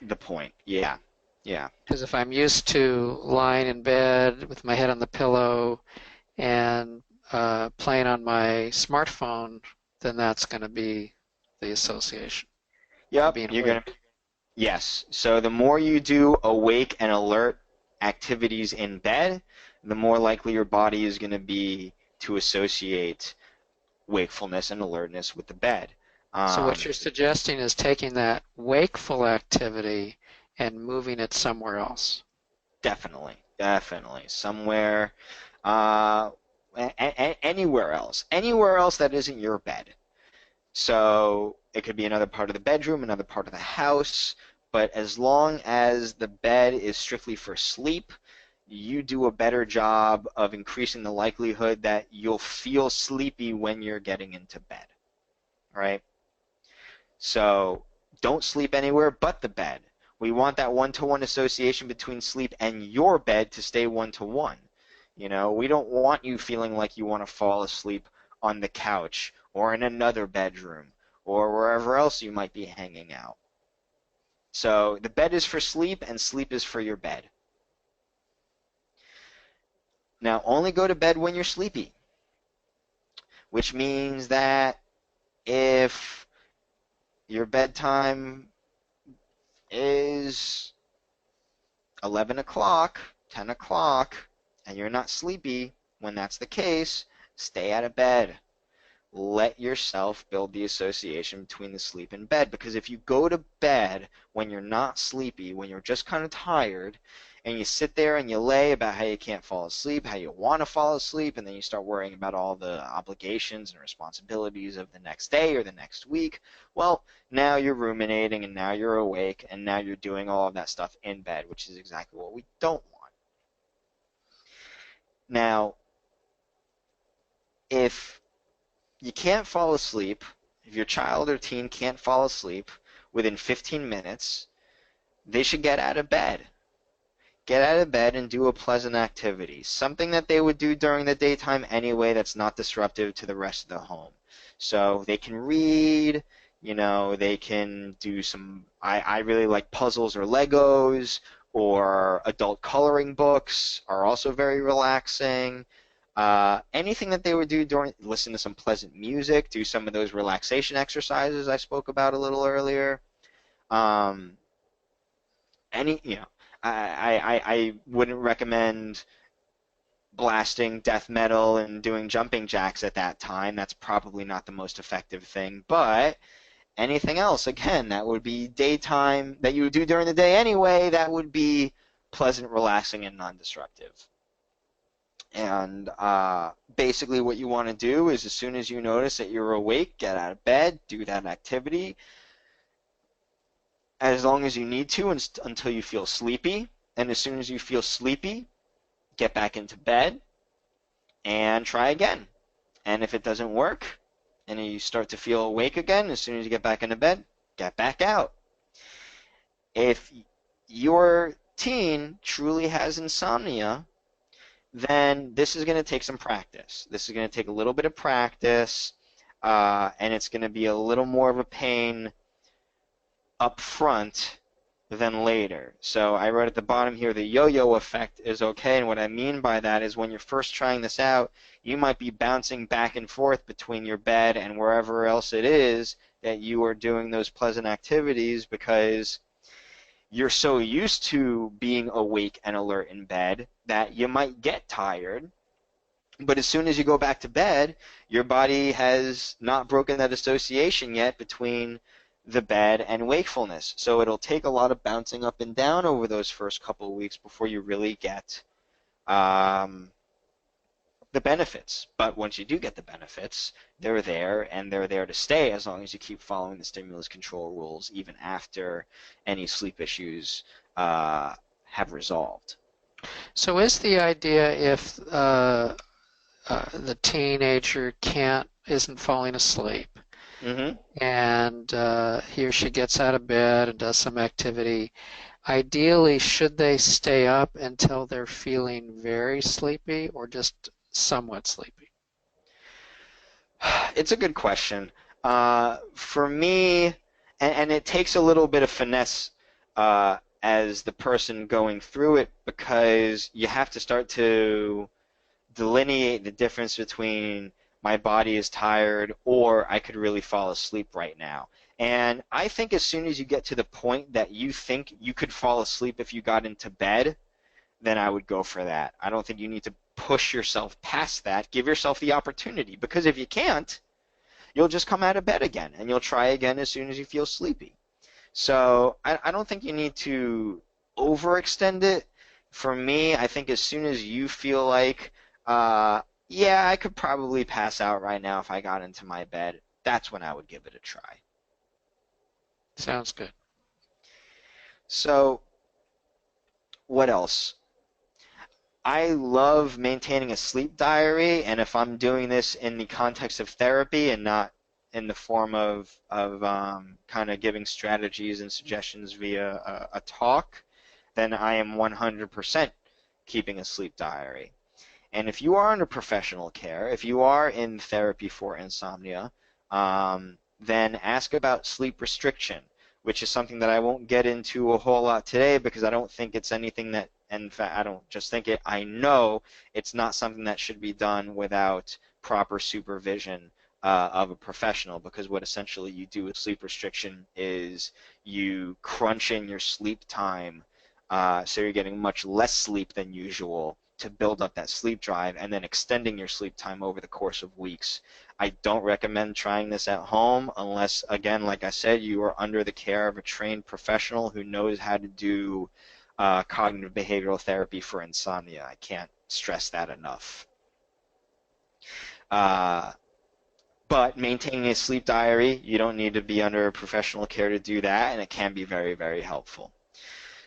the point. Yeah. Because if I'm used to lying in bed with my head on the pillow and playing on my smartphone, then that's going to be the association. Yep, yes. So the more you do awake and alert activities in bed, the more likely your body is going to be to associate wakefulness and alertness with the bed. So what you're suggesting is taking that wakeful activity and moving it somewhere else. Definitely. Somewhere, anywhere else that isn't your bed. So it could be another part of the bedroom, another part of the house, but as long as the bed is strictly for sleep, you do a better job of increasing the likelihood that you'll feel sleepy when you're getting into bed. All right? So don't sleep anywhere but the bed. We want that one-to-one association between sleep and your bed to stay one-to-one. We don't want you feeling like you want to fall asleep on the couch or in another bedroom or wherever else you might be hanging out. So the bed is for sleep and sleep is for your bed. Now only go to bed when you're sleepy, which means that if your bedtime is 11 o'clock, 10 o'clock, and you're not sleepy, when that's the case, stay out of bed. Let yourself build the association between the sleep and bed, because if you go to bed when you're not sleepy, when you're just kind of tired, and you sit there and you lay about how you can't fall asleep, how you want to fall asleep, and then you start worrying about all the obligations and responsibilities of the next day or the next week, well, now you're ruminating and now you're awake and now you're doing all of that stuff in bed, which is exactly what we don't want. Now, if you can't fall asleep, if your child or teen can't fall asleep within 15 minutes, they should get out of bed. Get out of bed and do a pleasant activity, something that they would do during the daytime anyway that's not disruptive to the rest of the home. So they can read, they can do some, I really like puzzles or Legos, or adult coloring books are also very relaxing. Anything that they would do listen to some pleasant music, do some of those relaxation exercises I spoke about a little earlier. I wouldn't recommend blasting death metal and doing jumping jacks at that time. That's probably not the most effective thing. But anything else, again, that would be daytime, that you would do during the day anyway, that would be pleasant, relaxing, and non-destructive. And basically what you want to do is as soon as you notice that you're awake, get out of bed, do that activity as long as you need to until you feel sleepy. And as soon as you feel sleepy, get back into bed and try again. And if it doesn't work and you start to feel awake again, as soon as you get back into bed, get back out. If your teen truly has insomnia, then this is going to take some practice. This is going to take a little bit of practice, and it's going to be a little more of a pain up front than later. So I wrote at the bottom here, the yo-yo effect is okay, and what I mean by that is when you're first trying this out, you might be bouncing back and forth between your bed and wherever else it is that you are doing those pleasant activities because you're so used to being awake and alert in bed that you might get tired. But as soon as you go back to bed, your body has not broken that association yet between the bed and wakefulness. So it'll take a lot of bouncing up and down over those first couple of weeks before you really get the benefits. But once you do get the benefits, they're there, and they're there to stay as long as you keep following the stimulus control rules even after any sleep issues have resolved. So is the idea if the teenager isn't falling asleep, Mm-hmm. and he or she gets out of bed and does some activity, ideally should they stay up until they're feeling very sleepy or just somewhat sleepy? It's a good question. For me, and it takes a little bit of finesse as the person going through it because you have to start to delineate the difference between my body is tired or I could really fall asleep right now. And I think as soon as you get to the point that you think you could fall asleep if you got into bed, then I would go for that. I don't think you need to push yourself past that. Give yourself the opportunity, because if you can't, you'll just come out of bed again and you'll try again as soon as you feel sleepy. So I don't think you need to overextend it. For me, I think as soon as you feel like, yeah, I could probably pass out right now if I got into my bed, that's when I would give it a try. Sounds good. So what else? I love maintaining a sleep diary, and if I'm doing this in the context of therapy and not in the form of kind of giving strategies and suggestions via a talk, then I am 100% keeping a sleep diary. And if you are under professional care, if you are in therapy for insomnia, then ask about sleep restriction, which is something that I won't get into a whole lot today because I don't think it's anything that, in fact, I don't just think it, I know it's not something that should be done without proper supervision of a professional, because what essentially you do with sleep restriction is you crunch in your sleep time so you're getting much less sleep than usual to build up that sleep drive and then extending your sleep time over the course of weeks. I don't recommend trying this at home unless, again, like I said, you are under the care of a trained professional who knows how to do cognitive behavioral therapy for insomnia. I can't stress that enough. But maintaining a sleep diary, you don't need to be under professional care to do that, and it can be very, very helpful.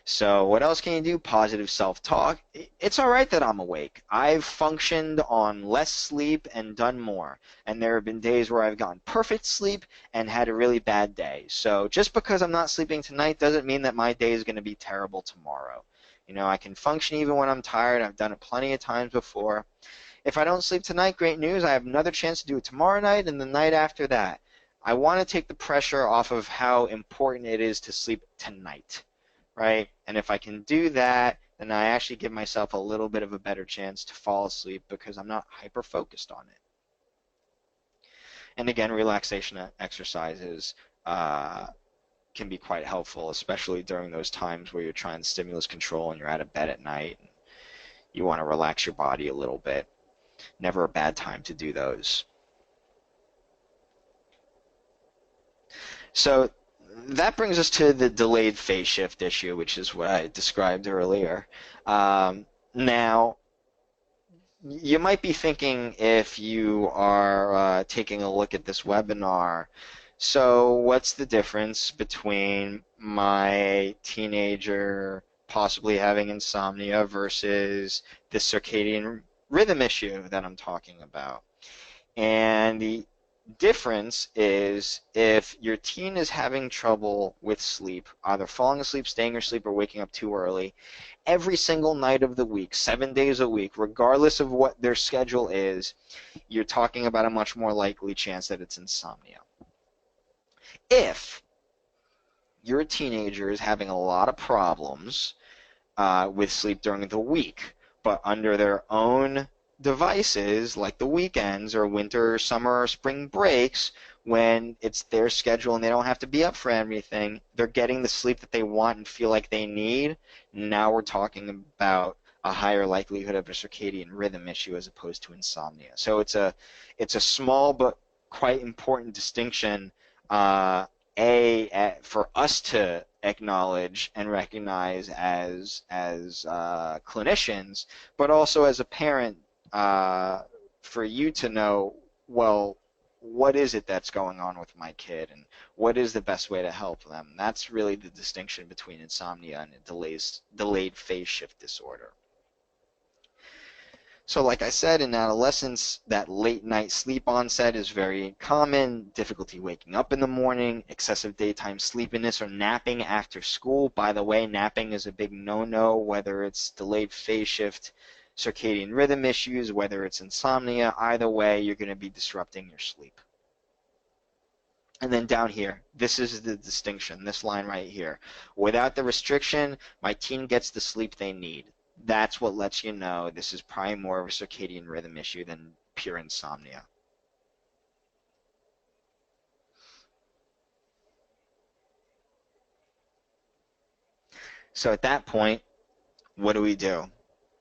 So what else can you do? Positive self-talk. It's all right that I'm awake. I've functioned on less sleep and done more. And there have been days where I've gotten perfect sleep and had a really bad day. So just because I'm not sleeping tonight doesn't mean that my day is going to be terrible tomorrow. You know, I can function even when I'm tired. I've done it plenty of times before. If I don't sleep tonight, great news. I have another chance to do it tomorrow night and the night after that. I want to take the pressure off of how important it is to sleep tonight. Right? And if I can do that, then I actually give myself a little bit of a better chance to fall asleep because I'm not hyper-focused on it. And again, relaxation exercises can be quite helpful, especially during those times where you're trying stimulus control and you're out of bed at night. And you want to relax your body a little bit. Never a bad time to do those. So that brings us to the delayed phase shift issue, which is what I described earlier. Now, You might be thinking if you are taking a look at this webinar, so what's the difference between my teenager possibly having insomnia versus the circadian rhythm issue that I'm talking about? And the difference is if your teen is having trouble with sleep, either falling asleep, staying asleep, or waking up too early, every single night of the week, 7 days a week, regardless of what their schedule is, you're talking about a much more likely chance that it's insomnia. If your teenager is having a lot of problems with sleep during the week, but under their own devices, like the weekends or winter, summer, or spring breaks, when it's their schedule and they don't have to be up for everything, they're getting the sleep that they want and feel like they need. Now we're talking about a higher likelihood of a circadian rhythm issue as opposed to insomnia. So it's a small but quite important distinction, for us to acknowledge and recognize as clinicians, but also as a parent, for you to know, well, what is it that's going on with my kid, and what is the best way to help them? That's really the distinction between insomnia and delayed phase shift disorder. So like I said, in adolescence, that late night sleep onset is very common, difficulty waking up in the morning, excessive daytime sleepiness, or napping after school. By the way, napping is a big no-no, whether it's delayed phase shift, circadian rhythm issues, whether it's insomnia. Either way, you're going to be disrupting your sleep. And then down here, this is the distinction, this line right here. Without the restriction, my teen gets the sleep they need. That's what lets you know this is probably more of a circadian rhythm issue than pure insomnia. So at that point, what do we do?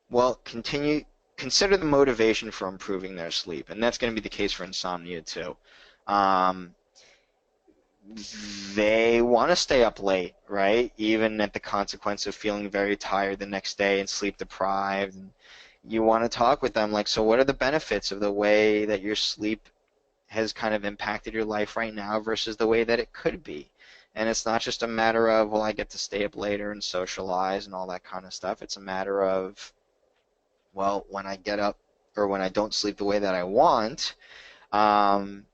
Well, consider the motivation for improving their sleep, and that's going to be the case for insomnia too. Um, they want to stay up late, right? Even at the consequence of feeling very tired the next day and sleep deprived. And you want to talk with them like, so what are the benefits of the way that your sleep has kind of impacted your life right now versus the way that it could be? And it's not just a matter of, well, I get to stay up later and socialize and all that kind of stuff. It's a matter of, well, when I get up or when I don't sleep the way that I want, um,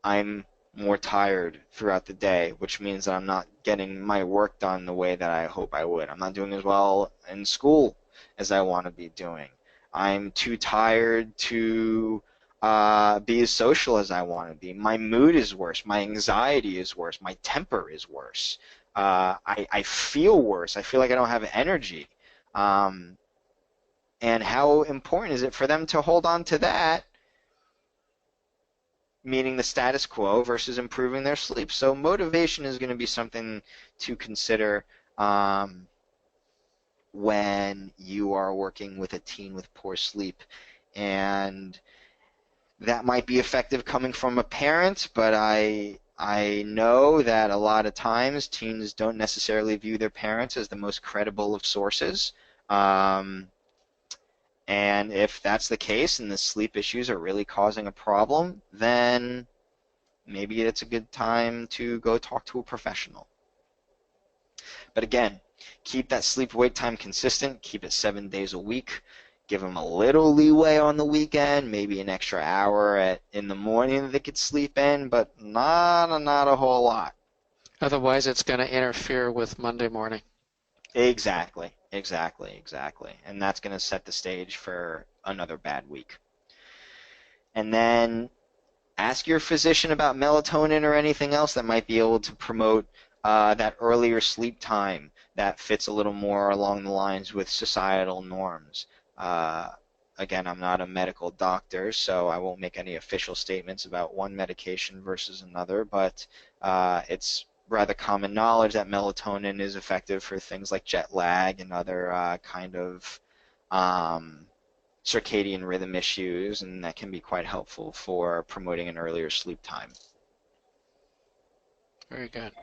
I'm more tired throughout the day, which means that I'm not getting my work done the way that I hope I would. I'm not doing as well in school as I want to be doing. I'm too tired to be as social as I want to be. My mood is worse. My anxiety is worse. My temper is worse. I feel worse. I feel like I don't have energy. Um, and how important is it for them to hold on to that, meaning the status quo, versus improving their sleep? So motivation is going to be something to consider when you are working with a teen with poor sleep. And that might be effective coming from a parent, but I know that a lot of times teens don't necessarily view their parents as the most credible of sources. And if that's the case and the sleep issues are really causing a problem, then maybe it's a good time to go talk to a professional. But again, keep that sleep-wake time consistent. Keep it 7 days a week. Give them a little leeway on the weekend, maybe an extra hour in the morning that they could sleep in, but not a whole lot. Otherwise, it's going to interfere with Monday morning. Exactly. And that's going to set the stage for another bad week. And then ask your physician about melatonin or anything else that might be able to promote that earlier sleep time that fits a little more along the lines with societal norms. Again, I'm not a medical doctor, so I won't make any official statements about one medication versus another, but it's rather common knowledge that melatonin is effective for things like jet lag and other kind of circadian rhythm issues, and that can be quite helpful for promoting an earlier sleep time. Very good.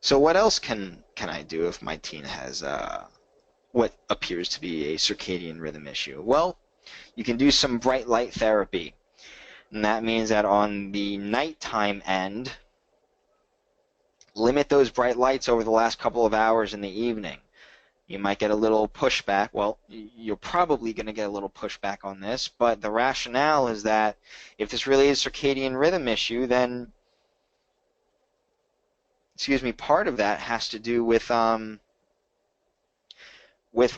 So what else can I do if my teen has what appears to be a circadian rhythm issue? Well, you can do some bright light therapy. And that means that on the nighttime end, limit those bright lights over the last couple of hours in the evening. You might get a little pushback. Well, you're probably going to get a little pushback on this, but the rationale is that if this really is a circadian rhythm issue, then, part of that has to do with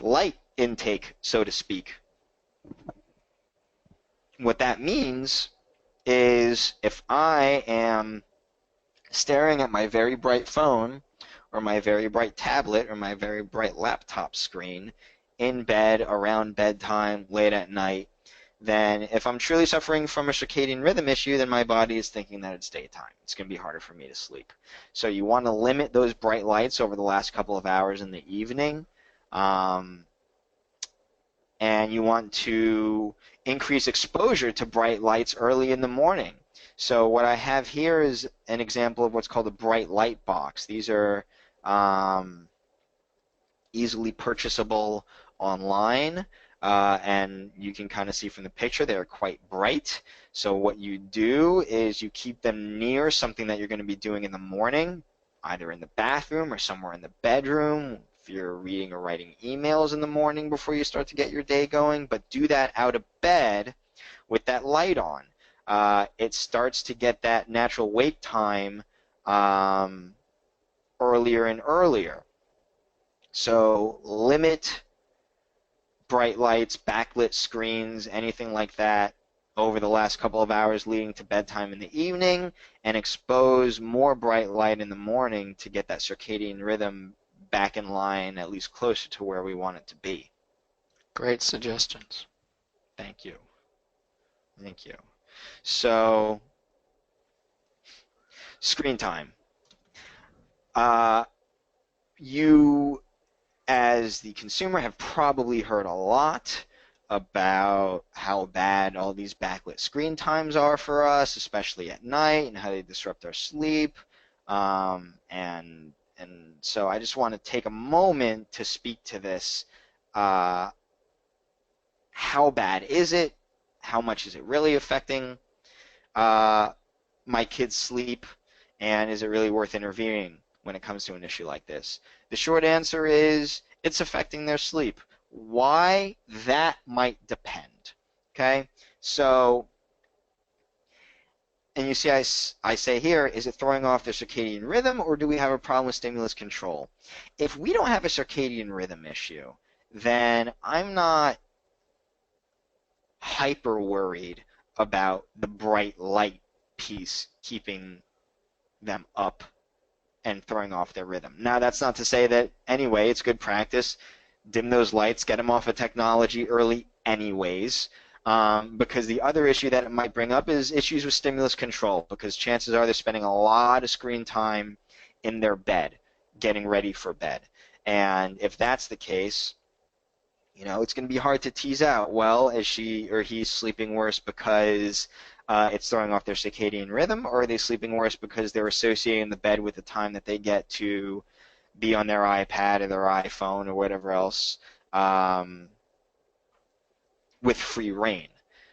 light intake, so to speak. What that means is if I am staring at my very bright phone or my very bright tablet or my very bright laptop screen in bed, around bedtime, late at night, then if I'm truly suffering from a circadian rhythm issue, then my body is thinking that it's daytime. It's going to be harder for me to sleep. So you want to limit those bright lights over the last couple of hours in the evening. And you want to increase exposure to bright lights early in the morning. So what I have here is an example of what's called a bright light box. These are easily purchasable online, and you can kind of see from the picture they're quite bright. So what you do is you keep them near something that you're going to be doing in the morning, either in the bathroom or somewhere in the bedroom, if you're reading or writing emails in the morning before you start to get your day going, but do that out of bed with that light on. It starts to get that natural wake time earlier and earlier. So limit bright lights, backlit screens, anything like that over the last couple of hours leading to bedtime in the evening, and expose more bright light in the morning to get that circadian rhythm back in line, at least closer to where we want it to be. Great suggestions. Thank you. Thank you. So, screen time. You, as the consumer, have probably heard a lot about how bad all these backlit screen times are for us, especially at night, and how they disrupt our sleep. And so I just want to take a moment to speak to this. How bad is it? How much is it really affecting my kids' sleep? And is it really worth intervening when it comes to an issue like this? The short answer is it's affecting their sleep. Why? That might depend. Okay? So, and you see I say here, is it throwing off the circadian rhythm, or do we have a problem with stimulus control? If we don't have a circadian rhythm issue, then I'm not hyper worried about the bright light piece keeping them up and throwing off their rhythm. Now, that's not to say that, anyway, it's good practice. Dim those lights, get them off of technology early anyways, because the other issue that it might bring up is issues with stimulus control, because chances are they're spending a lot of screen time in their bed, getting ready for bed. And if that's the case, it's going to be hard to tease out, well, is she or he sleeping worse because it's throwing off their circadian rhythm, or are they sleeping worse because they're associating the bed with the time that they get to be on their iPad or their iPhone or whatever else with free reign?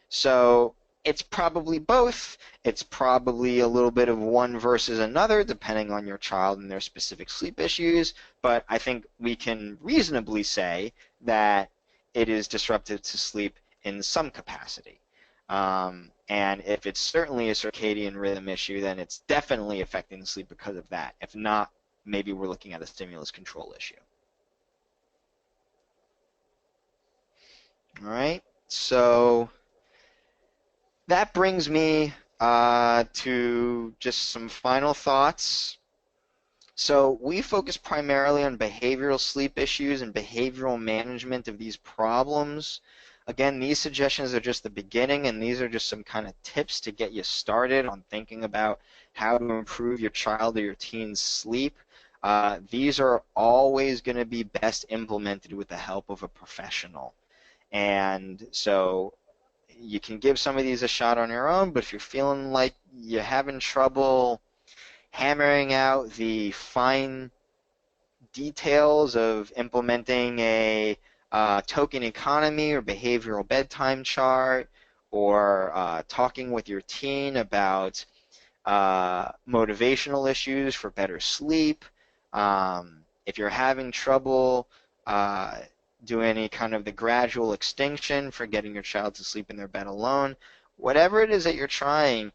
So it's probably both. It's probably a little bit of one versus another, depending on your child and their specific sleep issues, but I think we can reasonably say that it is disruptive to sleep in some capacity. And if it's certainly a circadian rhythm issue, then it's definitely affecting sleep because of that. If not, maybe we're looking at a stimulus control issue. All right, so that brings me to just some final thoughts. So we focus primarily on behavioral sleep issues and behavioral management of these problems. Again, these suggestions are just the beginning, and these are just some kind of tips to get you started on thinking about how to improve your child or your teen's sleep. These are always going to be best implemented with the help of a professional. And so you can give some of these a shot on your own, but if you're feeling like you're having trouble hammering out the fine details of implementing a token economy or behavioral bedtime chart, or talking with your teen about motivational issues for better sleep. If you're having trouble doing any kind of the gradual extinction for getting your child to sleep in their bed alone, whatever it is that you're trying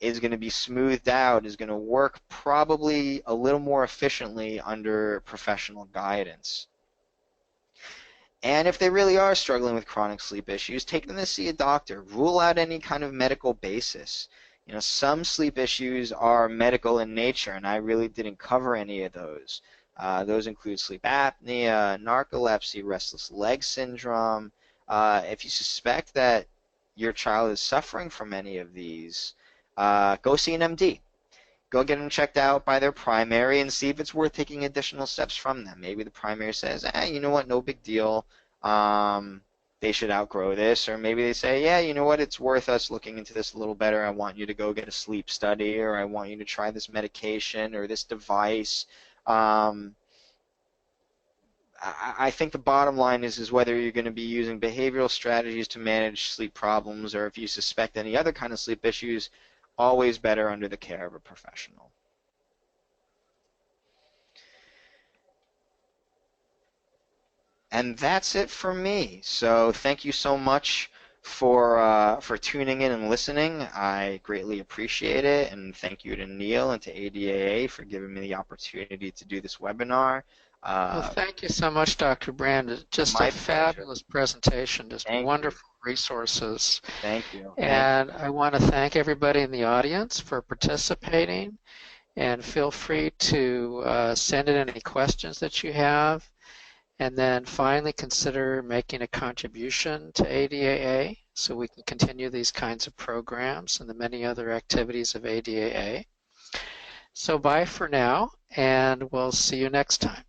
is going to be smoothed out, is going to work probably a little more efficiently under professional guidance. And if they really are struggling with chronic sleep issues, take them to see a doctor. Rule out any kind of medical basis. You know, some sleep issues are medical in nature, and I really didn't cover any of those. Those include sleep apnea, narcolepsy, restless leg syndrome. If you suspect that your child is suffering from any of these, go see an MD. Go get them checked out by their primary and see if it's worth taking additional steps from them. Maybe the primary says, you know what, no big deal. They should outgrow this. Or maybe they say, yeah, you know what, it's worth us looking into this a little better. I want you to go get a sleep study, or I want you to try this medication or this device. I think the bottom line is whether you're going to be using behavioral strategies to manage sleep problems, or if you suspect any other kind of sleep issues, always better under the care of a professional. And that's it for me. So thank you so much for tuning in and listening. I greatly appreciate it, and thank you to Neil and to ADAA for giving me the opportunity to do this webinar. Well, thank you so much, Dr. Brand. Just a fabulous presentation, just wonderful resources. Thank you. And I want to thank everybody in the audience for participating, and feel free to send in any questions that you have. And then finally consider making a contribution to ADAA so we can continue these kinds of programs and the many other activities of ADAA. So bye for now, and we'll see you next time.